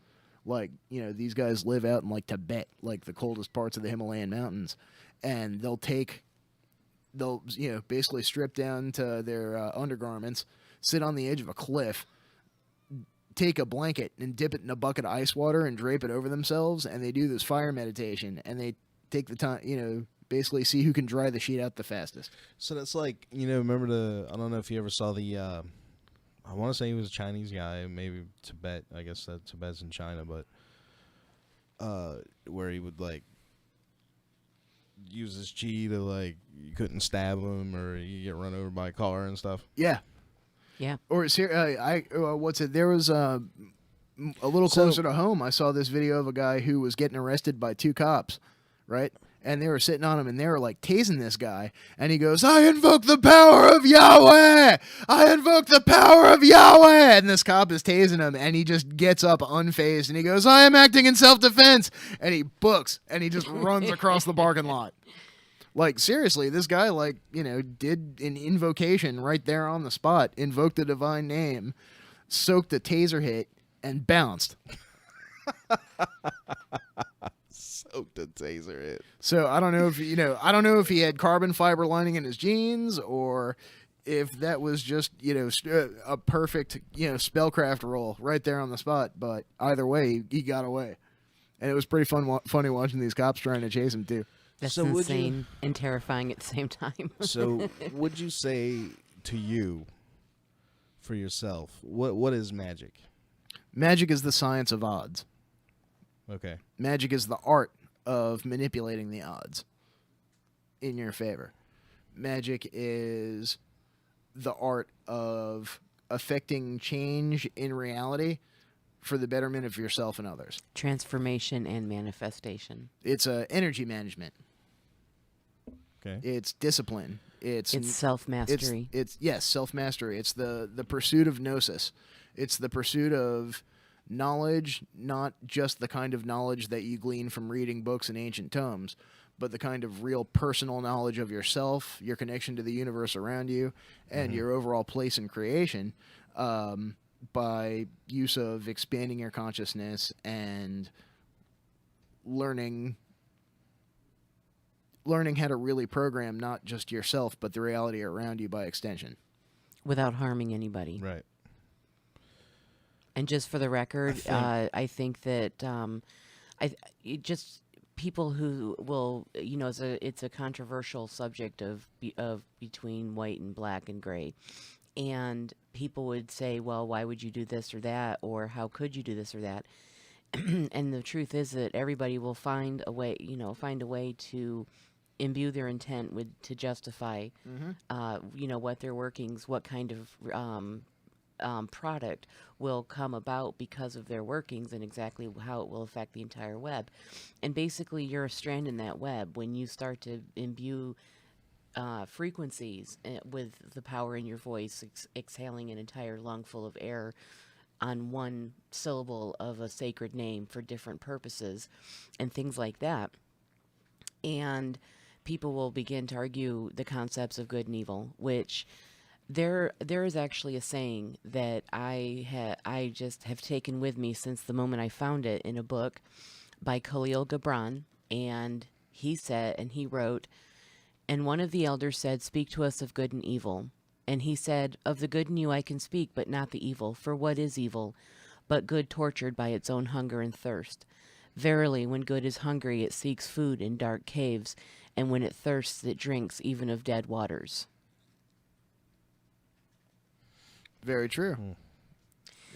these guys live out in, Tibet, the coldest parts of the Himalayan mountains. And they'll basically strip down to their undergarments, sit on the edge of a cliff, take a blanket and dip it in a bucket of ice water and drape it over themselves. And they do this fire meditation, and they take the time, basically see who can dry the sheet out the fastest. So that's remember I don't know if you ever saw the, I want to say he was a Chinese guy, maybe Tibet, I guess that Tibet's in China, but, where he would, use his chi to, you couldn't stab him or you get run over by a car and stuff. Yeah. Yeah. Or it's here, there was, a little closer to home, I saw this video of a guy who was getting arrested by two cops, right? And they were sitting on him, and they were, tasing this guy. And he goes, "I invoke the power of Yahweh! I invoke the power of Yahweh!" And this cop is tasing him, and he just gets up unfazed, and he goes, "I am acting in self-defense!" And he books, and he just runs across the parking lot. Seriously, this guy, did an invocation right there on the spot, invoked the divine name, soaked the taser hit, and bounced. Soaked a taser hit. So I don't know if he had carbon fiber lining in his jeans, or if that was just a perfect spellcraft roll right there on the spot. But either way, he got away, and it was pretty funny watching these cops trying to chase him too. That's So would you- insane and terrifying at the same time. So would you say to you, for yourself, what is magic? Magic is the science of odds. Okay. Magic is the art of manipulating the odds in your favor. Magic is the art of affecting change in reality for the betterment of yourself and others. Transformation and manifestation. It's energy management. Okay. It's discipline. It's self-mastery. It's self-mastery. It's the pursuit of gnosis. It's the pursuit of knowledge, not just the kind of knowledge that you glean from reading books and ancient tomes, but the kind of real personal knowledge of yourself, your connection to the universe around you, and your overall place in creation, by use of expanding your consciousness and learning how to really program not just yourself, but the reality around you by extension. Without harming anybody. Right. And just for the record, I think that just people who will, it's a controversial subject of between white and black and gray, and people would say, well, why would you do this or that, or how could you do this or that? And the truth is that everybody will find a way, find a way to imbue their intent with to justify, what their workings, what kind of product will come about because of their workings and exactly how it will affect the entire web. And basically, you're a strand in that web when you start to imbue frequencies with the power in your voice, exhaling an entire lungful of air on one syllable of a sacred name for different purposes and things like that. And people will begin to argue the concepts of good and evil, which there is actually a saying that I just have taken with me since the moment I found it in a book by Khalil Gibran, and he wrote, "And one of the elders said, 'Speak to us of good and evil.' And he said, 'Of the good in you I can speak, but not the evil. For what is evil? But good tortured by its own hunger and thirst. Verily, when good is hungry, it seeks food in dark caves, and when it thirsts, it drinks even of dead waters.'" Very true.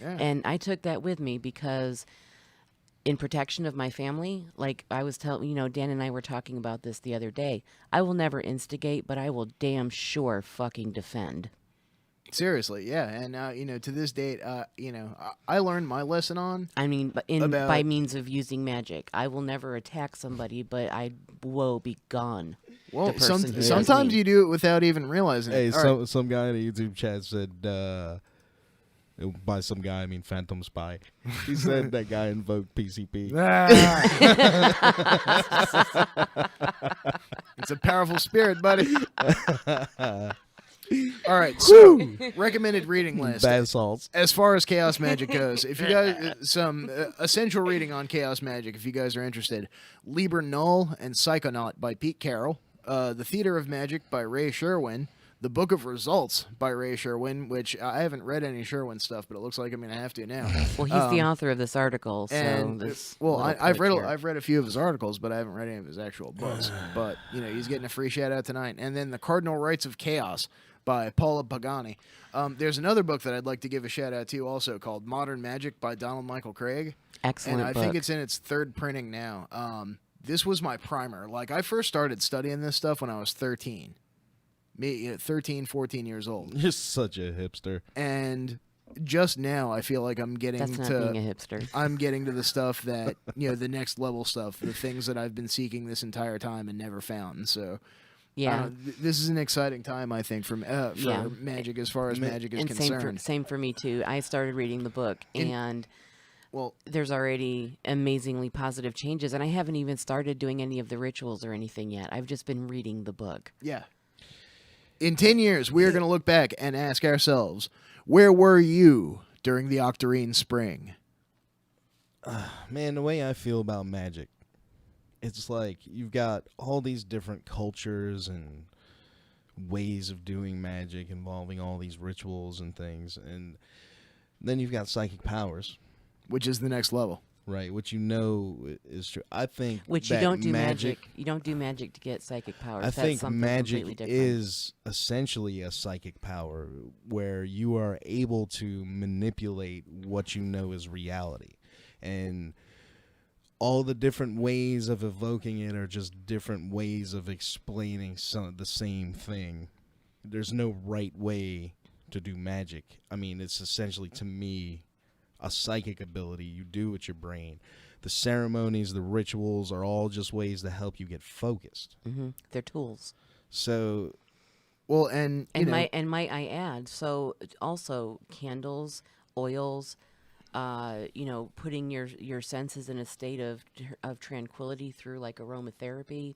Yeah. And I took that with me because in protection of my family, like I was telling, Dan and I were talking about this the other day. I will never instigate, but I will damn sure fucking defend. Seriously, yeah. And, to this date, I learned my lesson on. I mean, by means of using magic. I will never attack somebody, but woe be gone. Well, the person who does sometimes me. you do it without even realizing Hey, it. All right. some guy in the YouTube chat said, by some guy I mean Phantom Spy. He said that guy invoked PCP. It's a powerful spirit, buddy. All right, so recommended reading list. Bad salts. As far as chaos magic goes, if you guys some essential reading on chaos magic, if you guys are interested, Liber Null and Psychonaut by Pete Carroll, The Theater of Magic by Ray Sherwin, The Book of Results by Ray Sherwin, which I haven't read any Sherwin stuff, but it looks like I'm going to have to now. Well, he's the author of this article, so And this I've read a few of his articles, but I haven't read any of his actual books. But he's getting a free shout out tonight. And then The Cardinal Rights of Chaos by Paula Pagani. There's another book that I'd like to give a shout out to also called Modern Magic by Donald Michael Craig. excellent And I book. think it's in its third printing now. This was my primer. Like, I first started studying this stuff when I was 13. 13, 14 years old. You're such a hipster. And just now I feel like I'm getting That's not to being a hipster. I'm getting to the stuff that, the next level stuff, the things that I've been seeking this entire time and never found. So Yeah. this is an exciting time, I think, for Yeah. magic as far as magic is And concerned. same for me too. I started reading the book, and Well, there's already amazingly positive changes, and I haven't even started doing any of the rituals or anything yet. I've just been reading the book. yeah. In 10 years, we are going to look back and ask ourselves, where were you during the Octarine Spring? Man, the way I feel about magic, it's like you've got all these different cultures and ways of doing magic involving all these rituals and things, and then you've got psychic powers, Which is the next level. right? Which is true. I think Which you that don't do magic. You don't do magic to get psychic powers. I That's think something magic completely different. is essentially a psychic power where you are able to manipulate what you know is reality. And all the different ways of evoking it are just different ways of explaining the same thing. There's no right way to do magic. I mean, it's essentially, to me, a psychic ability you do with your brain. The ceremonies, the rituals are all just ways to help you get focused. They're tools. So, Well, and Might I add, so also candles, oils, putting your senses in a state of tranquility through like aromatherapy,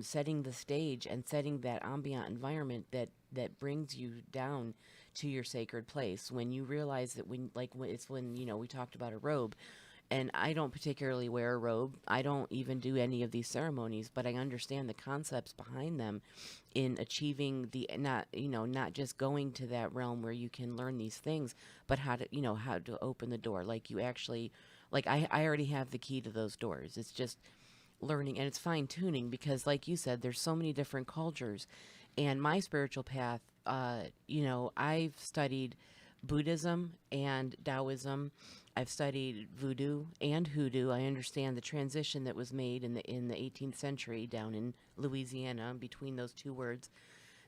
setting the stage and setting that ambient environment that brings you down to your sacred place. When you realize that when we talked about a robe, and I don't particularly wear a robe. I don't even do any of these ceremonies, but I understand the concepts behind them in achieving not just going to that realm where you can learn these things, but how to open the door. Like you actually, I already have the key to those doors. It's just learning, and it's fine tuning, because like you said, there's so many different cultures. And my spiritual path, I've studied Buddhism and Taoism. I've studied voodoo and hoodoo. I understand the transition that was made in the 18th century down in Louisiana between those two words,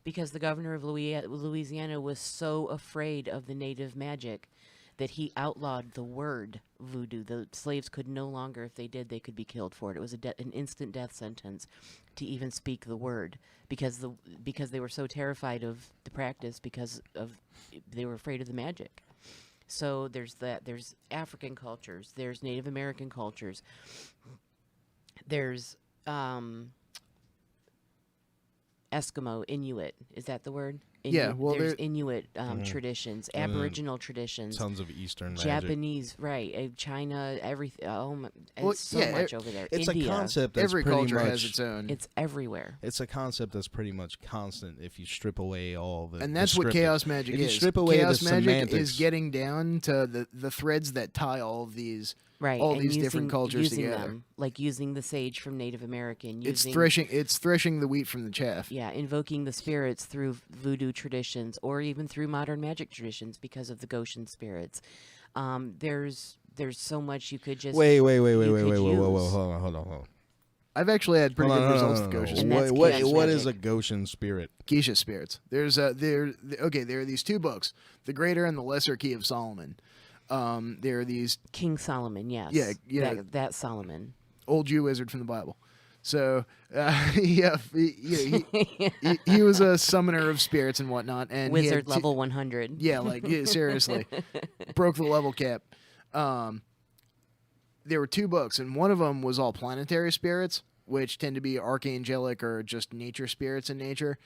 because the governor of Louisiana was so afraid of the native magic that he outlawed the word voodoo. The slaves could no longer, if they did, they could be killed for it. It was an instant death sentence to even speak the word, because they were so terrified of the practice, because they were afraid of the magic. So there's African cultures, there's Native American cultures, there's Eskimo, Inuit. Is that the word? Yeah, well, there's Inuit traditions, And then Aboriginal traditions, Tons of Eastern magic. Japanese, right? China, everything. Oh, my, Well, it's so yeah, much over there. It's India, a concept that's Every pretty culture much, has its own. It's everywhere. It's a concept that's pretty much constant if you strip away all the. And that's the what scripting. chaos magic If you is. strip away Chaos the magic semantics, is getting down to the threads that tie all of these, Right, all and these different cultures using together. them, like using the sage from Native American. It's Using, threshing the wheat from the chaff. Yeah, invoking the spirits through voodoo traditions, or even through modern magic traditions because of the Goshen spirits. There's so much you could just Wait, you whoa, could hold on. I've actually had pretty good results with No. Goshen And spirits. that's chaos What is a magic. Goshen spirit? Geisha spirits. There are these two books, The Greater and the Lesser Key of Solomon. There are these King Solomon, yes. Yeah. That Solomon. old Jew wizard from the Bible. So he was a summoner of spirits and whatnot, and he had Wizard level 100. Yeah, seriously, broke the level cap. There were two books, and one of them was all planetary spirits, which tend to be archangelic or just nature spirits in nature.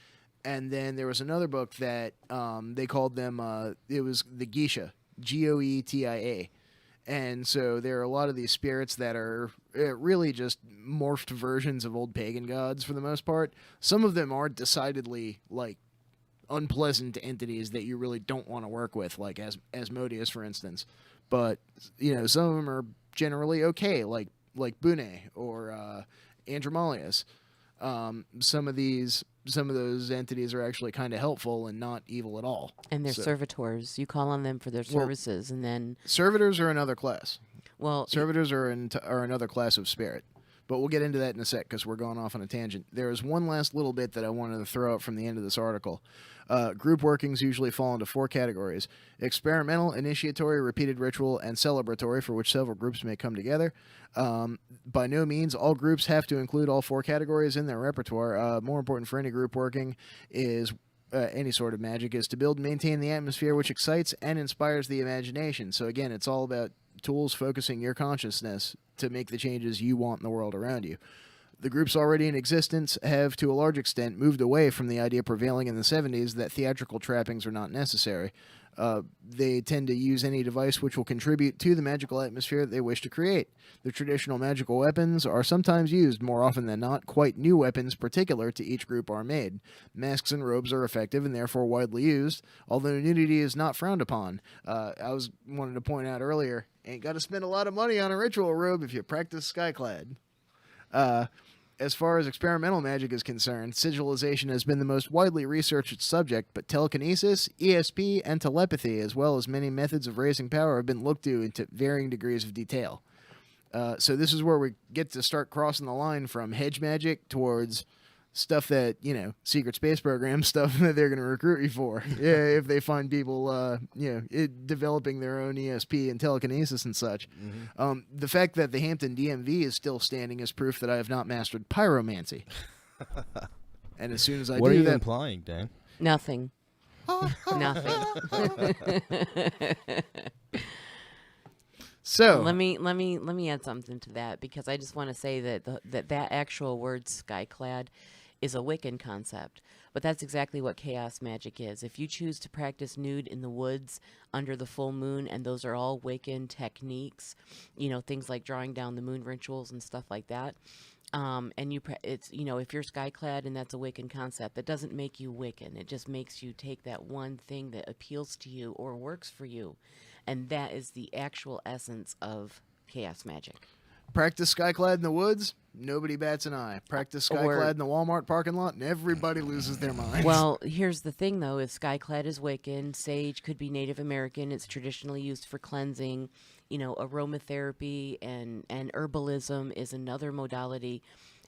And then there was another book that they called them. It was the Geisha, Goetia. And so there are a lot of these spirits that are really just morphed versions of old pagan gods for the most part. Some of them are decidedly like unpleasant entities that you really don't want to work with, like Asmodeus, for instance. But some of them are generally okay, like Bune or Andromalius. Some of those entities are actually kind of helpful and not evil at all. And they're So- servitors. You call on them for their Well- services, and then, Servitors are another class. well, Servitors are another class of spirit. But we'll get into that in a sec because we're going off on a tangent. There is one last little bit that I wanted to throw out from the end of this article. Group workings usually fall into 4 categories: experimental, initiatory, repeated ritual, and celebratory, for which several groups may come together. By no means all groups have to include all 4 categories in their repertoire. More important for any group working is any sort of magic is to build and maintain the atmosphere which excites and inspires the imagination. So again, it's all about tools focusing your consciousness to make the changes you want in the world around you. The groups already in existence have, to a large extent, moved away from the idea prevailing in the 70s that theatrical trappings are not necessary. They tend to use any device which will contribute to the magical atmosphere that they wish to create. The traditional magical weapons are sometimes used, more often than not. Quite new weapons particular to each group are made. Masks and robes are effective and therefore widely used, although nudity is not frowned upon. I wanted to point out earlier, ain't got to spend a lot of money on a ritual robe if you practice Skyclad. As far as experimental magic is concerned, sigilization has been the most widely researched subject, but telekinesis, ESP, and telepathy, as well as many methods of raising power, have been looked into varying degrees of detail. So this is where we get to start crossing the line from hedge magic towards stuff that, secret space program stuff that they're going to recruit you for. Yeah, if they find people, developing their own ESP and telekinesis and such. Mm-hmm. The fact that the Hampton DMV is still standing is proof that I have not mastered pyromancy. And as soon as I What are do you that, implying, Dan? nothing. Nothing. so Let me add something to that, because I just want to say that that actual word skyclad is a Wiccan concept, but that's exactly what chaos magic is. If you choose to practice nude in the woods under the full moon, and those are all Wiccan techniques, things like drawing down the moon rituals and stuff like that. And if you're skyclad and that's a Wiccan concept, that doesn't make you Wiccan. It just makes you take that one thing that appeals to you or works for you, and that is the actual essence of chaos magic. Practice Skyclad in the woods, nobody bats an eye. Practice Skyclad Or- in the Walmart parking lot, and everybody loses their minds. Well, here's the thing, though. If Skyclad is Wiccan, Sage could be Native American. It's traditionally used for cleansing. Aromatherapy and herbalism is another modality.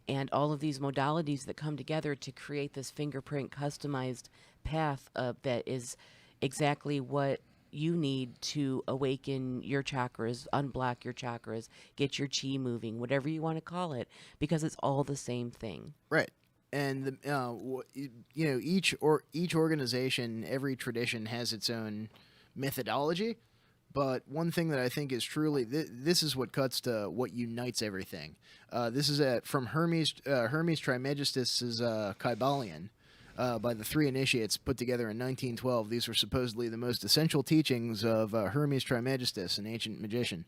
And all of these modalities that come together to create this fingerprint customized path that is exactly what you need to awaken your chakras, unblock your chakras, get your chi moving, whatever you want to call it, because it's all the same thing. Right. And each organization, every tradition has its own methodology. But one thing that I think is truly this is what cuts to what unites everything. This is from Hermes Trismegistus's Kybalion by the three initiates put together in 1912. These were supposedly the most essential teachings of Hermes Trismegistus, an ancient magician.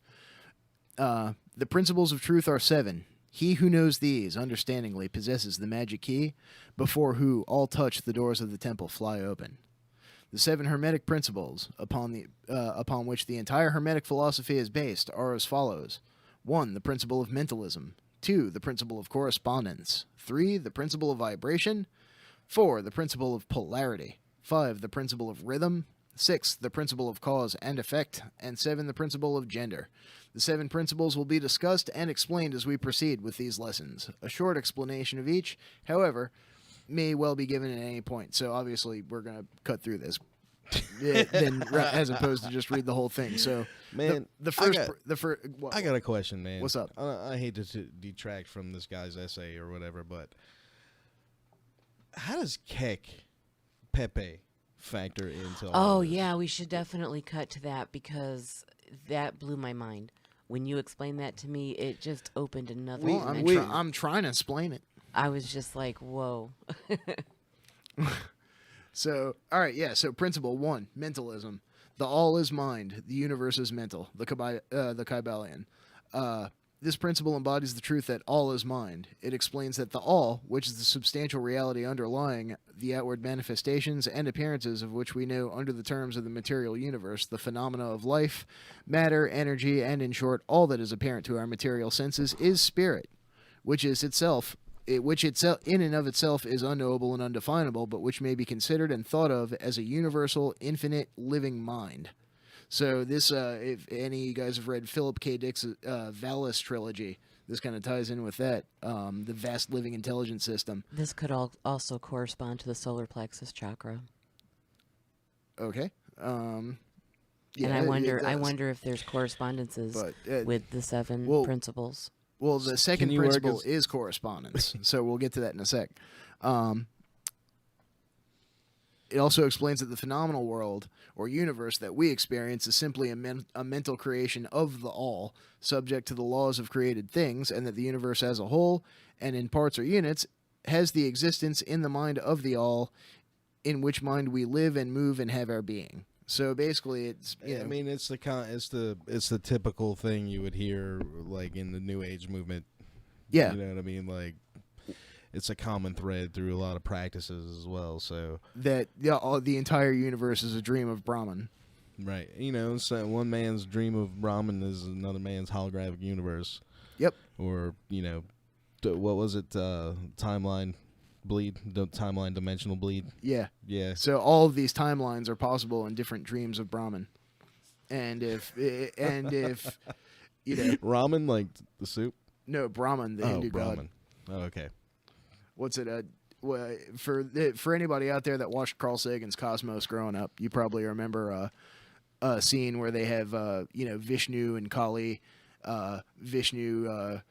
The principles of truth are 7. He who knows these understandingly possesses the magic key, before who all touch the doors of the temple fly open. The 7 Hermetic principles, upon which the entire Hermetic philosophy is based, are as follows. 1. The principle of mentalism. 2. The principle of correspondence. 3. The principle of vibration. 4. The principle of polarity. 5. The principle of rhythm. 6. The principle of cause and effect. And 7. The principle of gender. The 7 principles will be discussed and explained as we proceed with these lessons. A short explanation of each, however, may well be given at any point. So obviously we're going to cut through this as opposed to just read the whole thing. So Man, what? I got a question, man. What's up? I hate to detract from this guy's essay or whatever, but how does Pepe factor into all Oh, this? yeah, we should definitely cut to that because that blew my mind. When you explained that to me, it just opened another Well, dimension. I'm trying to explain it. I was just like, whoa. So, all right, yeah. So, principle 1, mentalism. The all is mind. The universe is mental. The Kybalion. This principle embodies the truth that all is mind. It explains that the all, which is the substantial reality underlying the outward manifestations and appearances of which we know under the terms of the material universe, the phenomena of life, matter, energy, and in short, all that is apparent to our material senses, is spirit, which in and of itself is unknowable and undefinable, but which may be considered and thought of as a universal, infinite, living mind. So this, if any of you guys have read Philip K. Dick's Valis trilogy, this kind of ties in with that, the vast living intelligence system. This could also correspond to the solar plexus chakra. Okay. Yeah, And it I does. wonder if there's correspondences But, with the 7 well, principles. Well, the second you work principle as- is correspondence, so we'll get to that in a sec. It also explains that the phenomenal world or universe that we experience is simply a mental creation of the all, subject to the laws of created things, and that the universe as a whole, and in parts or units, has the existence in the mind of the all, in which mind we live and move and have our being. So basically, it's I mean, it's the typical thing you would hear like in the New Age movement. yeah, You know what I mean? Like, it's a common thread through a lot of practices as well. So, that the entire universe is a dream of Brahman. right, so one man's dream of Brahman is another man's holographic universe. Yep. Or what was it? Timeline bleed, timeline dimensional bleed. Yeah. Yeah. So all of these timelines are possible in different dreams of Brahman. And if Ramen, like the soup. no, Brahman, the Hindu god. Brahman. Oh, okay. What's it? For anybody out there that watched Carl Sagan's Cosmos growing up, you probably remember a scene where they have Vishnu and Kali, Vishnu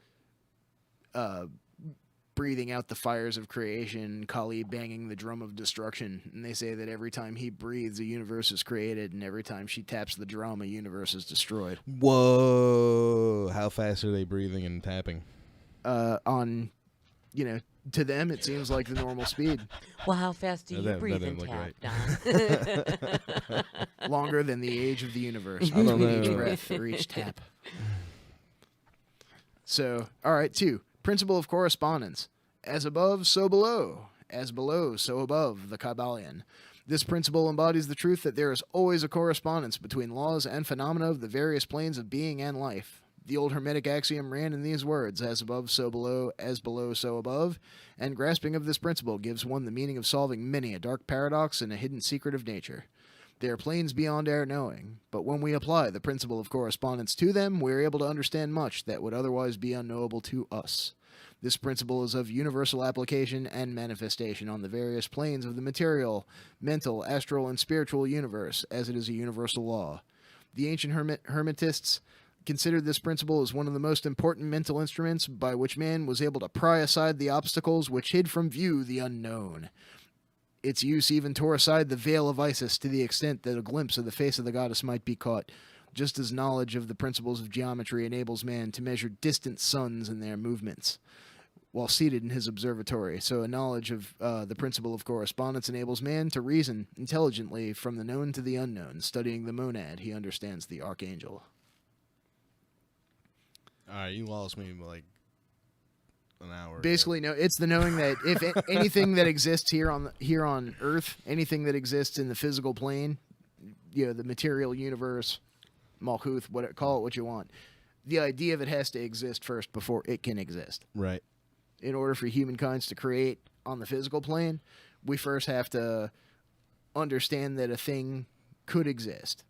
breathing out the fires of creation, Kali banging the drum of destruction, and they say that every time he breathes, a universe is created, and every time she taps the drum, a universe is destroyed. Whoa! How fast are they breathing and tapping? To them, it seems like the normal speed. Well, how fast do No, you that breathe didn't and look tap, Don? Longer than the age of the universe I don't between each know. breath or each tap. So, all right, 2. Principle of correspondence. As above, so below. As below, so above, the Kybalion. This principle embodies the truth that there is always a correspondence between laws and phenomena of the various planes of being and life. The old Hermetic axiom ran in these words: as above, so below, as below, so above, and grasping of this principle gives one the meaning of solving many a dark paradox and a hidden secret of nature. They are planes beyond our knowing, but when we apply the principle of correspondence to them, we are able to understand much that would otherwise be unknowable to us. This principle is of universal application and manifestation on the various planes of the material, mental, astral, and spiritual universe, as it is a universal law. The ancient Hermetists considered this principle as one of the most important mental instruments by which man was able to pry aside the obstacles which hid from view the unknown. Its use even tore aside the veil of Isis to the extent that a glimpse of the face of the goddess might be caught, just as knowledge of the principles of geometry enables man to measure distant suns and their movements while seated in his observatory. So a knowledge of the principle of correspondence enables man to reason intelligently from the known to the unknown. Studying the monad, he understands the archangel. All right, you lost me like an hour. Basically, no. It's the knowing that if anything that exists here on Earth, anything that exists in the physical plane, the material universe, Malkuth, call it what you want. The idea of it has to exist first before it can exist. Right. In order for humankind to create on the physical plane, we first have to understand that a thing could exist,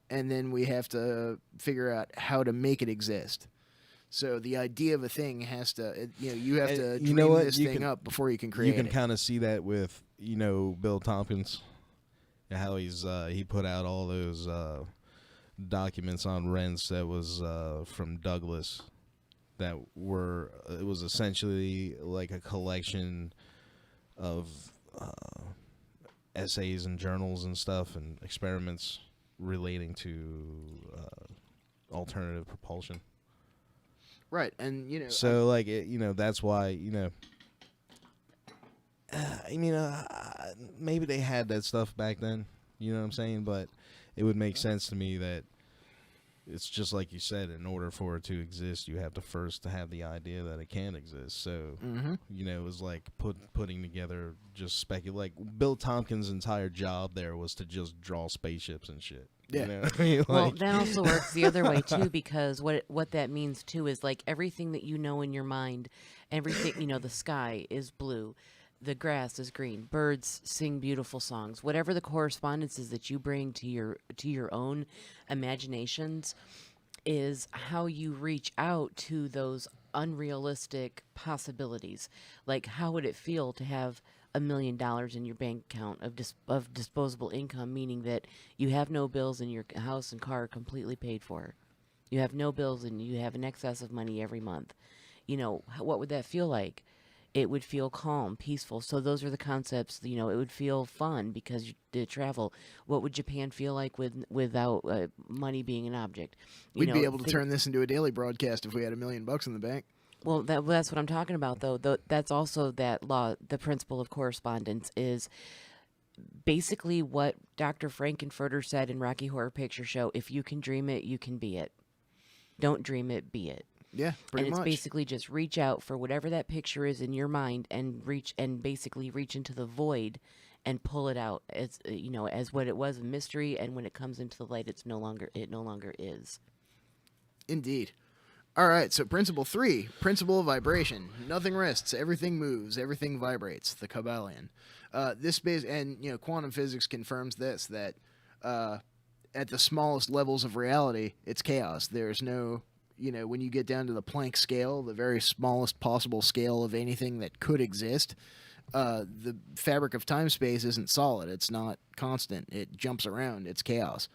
and then we have to figure out how to make it exist. So the idea of a thing has to, you have to dream this thing up before you can create it. You can kind of see that with, Bill Tompkins, how he put out all those documents on rents that was from Douglas. It was essentially like a collection of essays and journals and stuff and experiments relating to alternative propulsion. Right, and so that's why maybe they had that stuff back then. You know what I'm saying? But it would make sense to me that it's just like you said. In order for it to exist, you have to first have the idea that it can exist. So it was like putting together just like Bill Tompkins' entire job there was to just draw spaceships and shit. Yeah. Well, that also works the other way too, because what that means too is like everything that you know in your mind, everything the sky is blue, the grass is green, birds sing beautiful songs. Whatever the correspondence is that you bring to your own imaginations is how you reach out to those unrealistic possibilities. Like, how would it feel to have $1 million in your bank account of disposable income, meaning that you have no bills and your house and car are completely paid for. You have no bills and you have an excess of money every month. What would that feel like? It would feel calm, peaceful. So those are the concepts. It would feel fun because you did travel. What would Japan feel like without money being an object? We'd be able to turn this into a daily broadcast if we had $1 million in the bank. Well, that's what I'm talking about, though. That's also that law, the principle of correspondence is basically what Dr. Frankenfurter said in Rocky Horror Picture Show. If you can dream it, you can be it. Don't dream it, be it. Yeah, pretty much. And it's basically just reach out for whatever that picture is in your mind and basically reach into the void and pull it out as as what it was, a mystery, and when it comes into the light, it no longer is. Indeed. All right, so principle 3, principle of vibration. Nothing rests, everything moves, everything vibrates. The Kabbalion. Quantum physics confirms this, that at the smallest levels of reality, it's chaos. There's no, when you get down to the Planck scale, the very smallest possible scale of anything that could exist, the fabric of time-space isn't solid. It's not constant. It jumps around. It's chaos.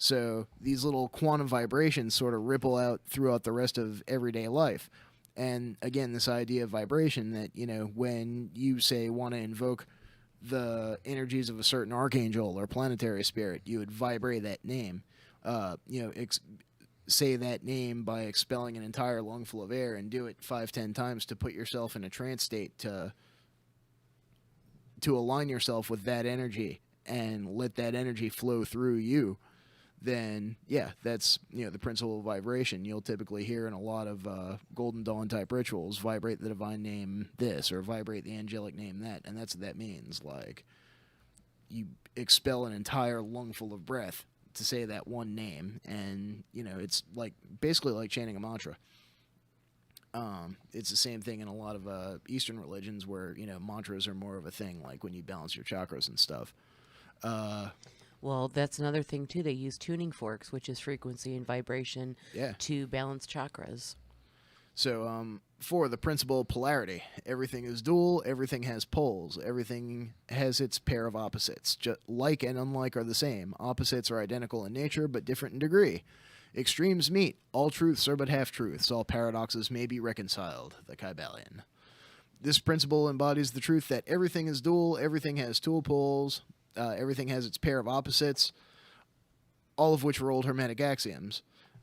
So these little quantum vibrations sort of ripple out throughout the rest of everyday life. And again, this idea of vibration that, when you say want to invoke the energies of a certain archangel or planetary spirit, you would vibrate that name. Say that name by expelling an entire lungful of air and do it 5-10 times to put yourself in a trance state to align yourself with that energy and let that energy flow through you. Then, that's, the principle of vibration. You'll typically hear in a lot of Golden Dawn type rituals, vibrate the divine name this, or vibrate the angelic name that, and that's what that means. Like, you expel an entire lungful of breath say that one name, and it's like basically like chanting a mantra. It's the same thing in a lot of Eastern religions where mantras are more of a thing, like when you balance your chakras and stuff. Well, that's another thing too. They use tuning forks, which is frequency and vibration, to balance chakras. So, 4, the principle of polarity. Everything is dual, everything has poles, everything has its pair of opposites. Like and unlike are the same. Opposites are identical in nature, but different in degree. Extremes meet. All truths are but half-truths. All paradoxes may be reconciled. The Kybalion. This principle embodies the truth that everything is dual, everything has dual poles, everything has its pair of opposites, all of which are old Hermetic axioms.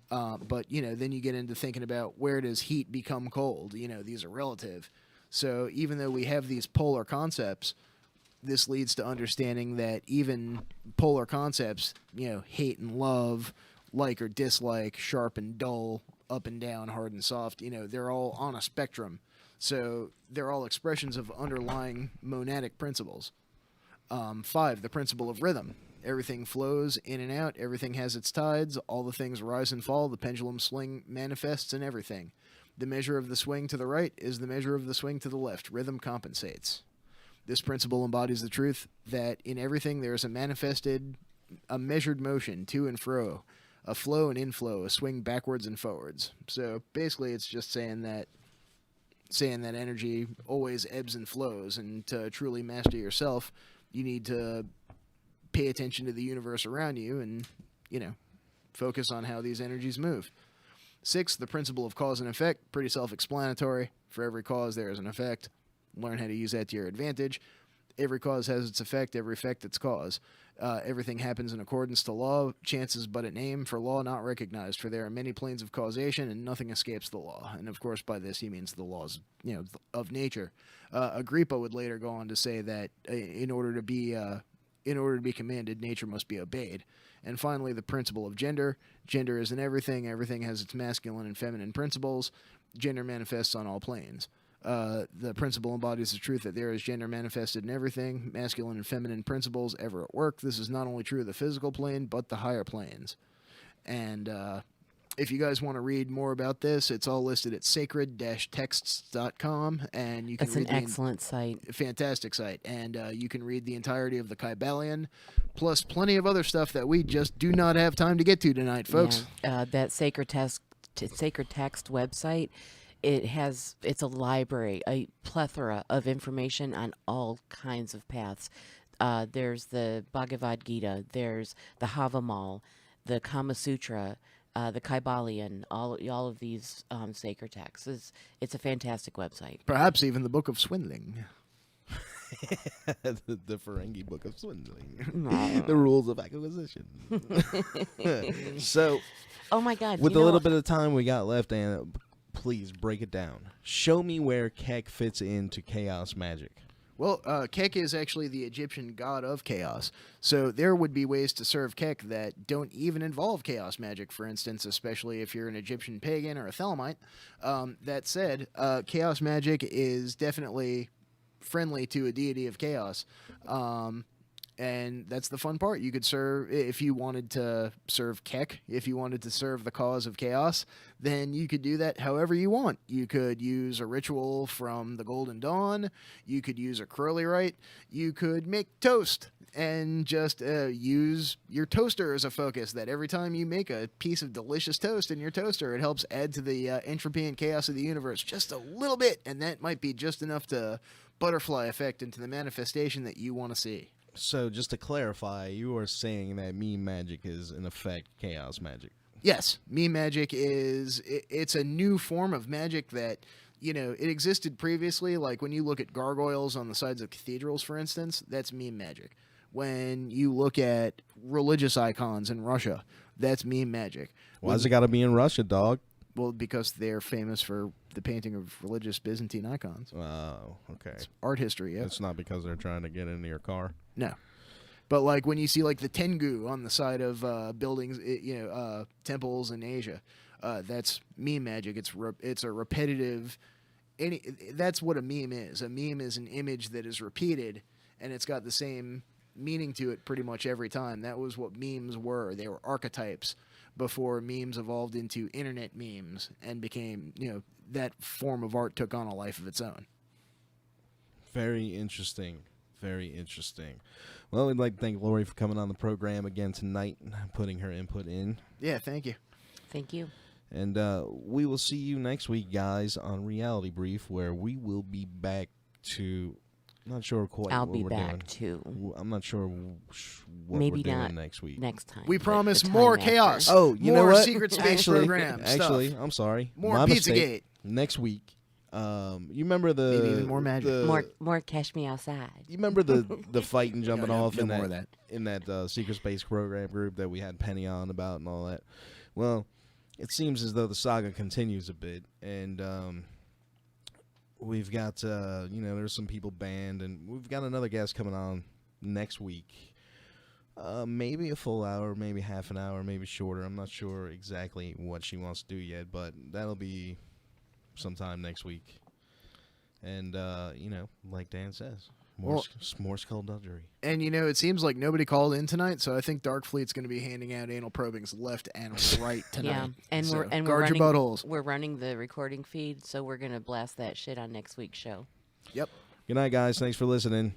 But, then you get into thinking about where does heat become cold? These are relative. So even though we have these polar concepts, this leads to understanding that even polar concepts, hate and love, like or dislike, sharp and dull, up and down, hard and soft, they're all on a spectrum. So they're all expressions of underlying monadic principles. 5, the principle of rhythm. Everything flows in and out. Everything has its tides. All the things rise and fall. The pendulum swing manifests in everything. The measure of the swing to the right is the measure of the swing to the left. Rhythm compensates. This principle embodies the truth that in everything there is a measured motion to and fro, a flow and inflow, a swing backwards and forwards. So basically it's just saying that energy always ebbs and flows, and to truly master yourself, you need to pay attention to the universe around you and, focus on how these energies move. 6, the principle of cause and effect, pretty self-explanatory. For every cause, there is an effect. Learn how to use that to your advantage. Every cause has its effect, every effect its cause. Everything happens in accordance to law. Chance is but a name for law not recognized, for there are many planes of causation, and nothing escapes the law. And of course, by this he means the laws, of nature. Agrippa would later go on to say that in order to be commanded, nature must be obeyed. And finally, the principle of gender. Gender is in everything. Everything has its masculine and feminine principles. Gender manifests on all planes. The principle embodies the truth that there is gender manifested in everything, masculine and feminine principles ever at work. This is not only true of the physical plane, but the higher planes. And if you guys want to read more about this, it's all listed at sacred-texts.com, and you can That's read an excellent site. Fantastic site, and you can read the entirety of the Kybalion, plus plenty of other stuff that we just do not have time to get to tonight, folks. Yeah. That Sacred Text website, it's a library, a plethora of information on all kinds of paths. There's the Bhagavad Gita, there's the Havamal, the Kama Sutra, the Kybalion, all of these sacred texts. It's a fantastic website. Perhaps even the Book of Swindling. the Ferengi Book of Swindling. The rules of acquisition. So, oh my God! With the little bit of time we got left, Anna, please break it down. Show me where Kek fits into chaos magic. Well, Kek is actually the Egyptian god of chaos. So there would be ways to serve Kek that don't even involve chaos magic, for instance, especially if you're an Egyptian pagan or a Thelemite. That said, chaos magic is definitely friendly to a deity of chaos. And that's the fun part. You could serve, if you wanted to serve Kek, if you wanted to serve the cause of chaos, then you could do that however you want. You could use a ritual from the Golden Dawn. You could use a curly rite. You could make toast and just use your toaster as a focus, that every time you make a piece of delicious toast in your toaster, it helps add to the entropy and chaos of the universe just a little bit, and that might be just enough to butterfly effect into the manifestation that you want to see. So, just to clarify, you are saying that meme magic is, in effect, chaos magic. Yes, meme magic it's a new form of magic that, it existed previously. Like when you look at gargoyles on the sides of cathedrals, for instance, that's meme magic. When you look at religious icons in Russia, that's meme magic. Why's it got to be in Russia, dog? Well, because they're famous for the painting of religious Byzantine icons. Oh, okay. It's art history, yeah. It's not because they're trying to get into your car? No. But like when you see like the Tengu on the side of buildings, temples in Asia, that's meme magic. It's a repetitive. That's what a meme is. A meme is an image that is repeated, and it's got the same meaning to it pretty much every time. That was what memes were. They were archetypes before memes evolved into internet memes and became, that form of art took on a life of its own. Very interesting. Very interesting. Well, we'd like to thank Lori for coming on the program again tonight and putting her input in. Yeah, thank you. Thank you. And we will see you next week, guys, on Reality Brief, where we will be back to... Not sure quite I'll what be we're back doing. too. I'm not sure what Maybe we're doing not next week. Next time. We but promise the more time after. chaos. Oh, you know More what? secret space program Actually, stuff. I'm sorry. More My mistake. Pizzagate. Next week. You remember the... Maybe even more magic. More Cash Me Outside. You remember the fight and jumping No, off no in more that, of that. in that secret space program group that we had Penny on about and all that? Well, it seems as though the saga continues a bit, and we've got there's some people banned, and we've got another guest coming on next week. Maybe a full hour, maybe half an hour, maybe shorter. I'm not sure exactly what she wants to do yet, but that'll be sometime next week. And like Dan says, more skullduggery. And it seems like nobody called in tonight, so I think Dark Fleet's going to be handing out anal probings left and right tonight. Yeah, and So we're guard running, your buttholes. We're running the recording feed, so we're gonna blast that shit on next week's show. Yep. Good night, guys. Thanks for listening.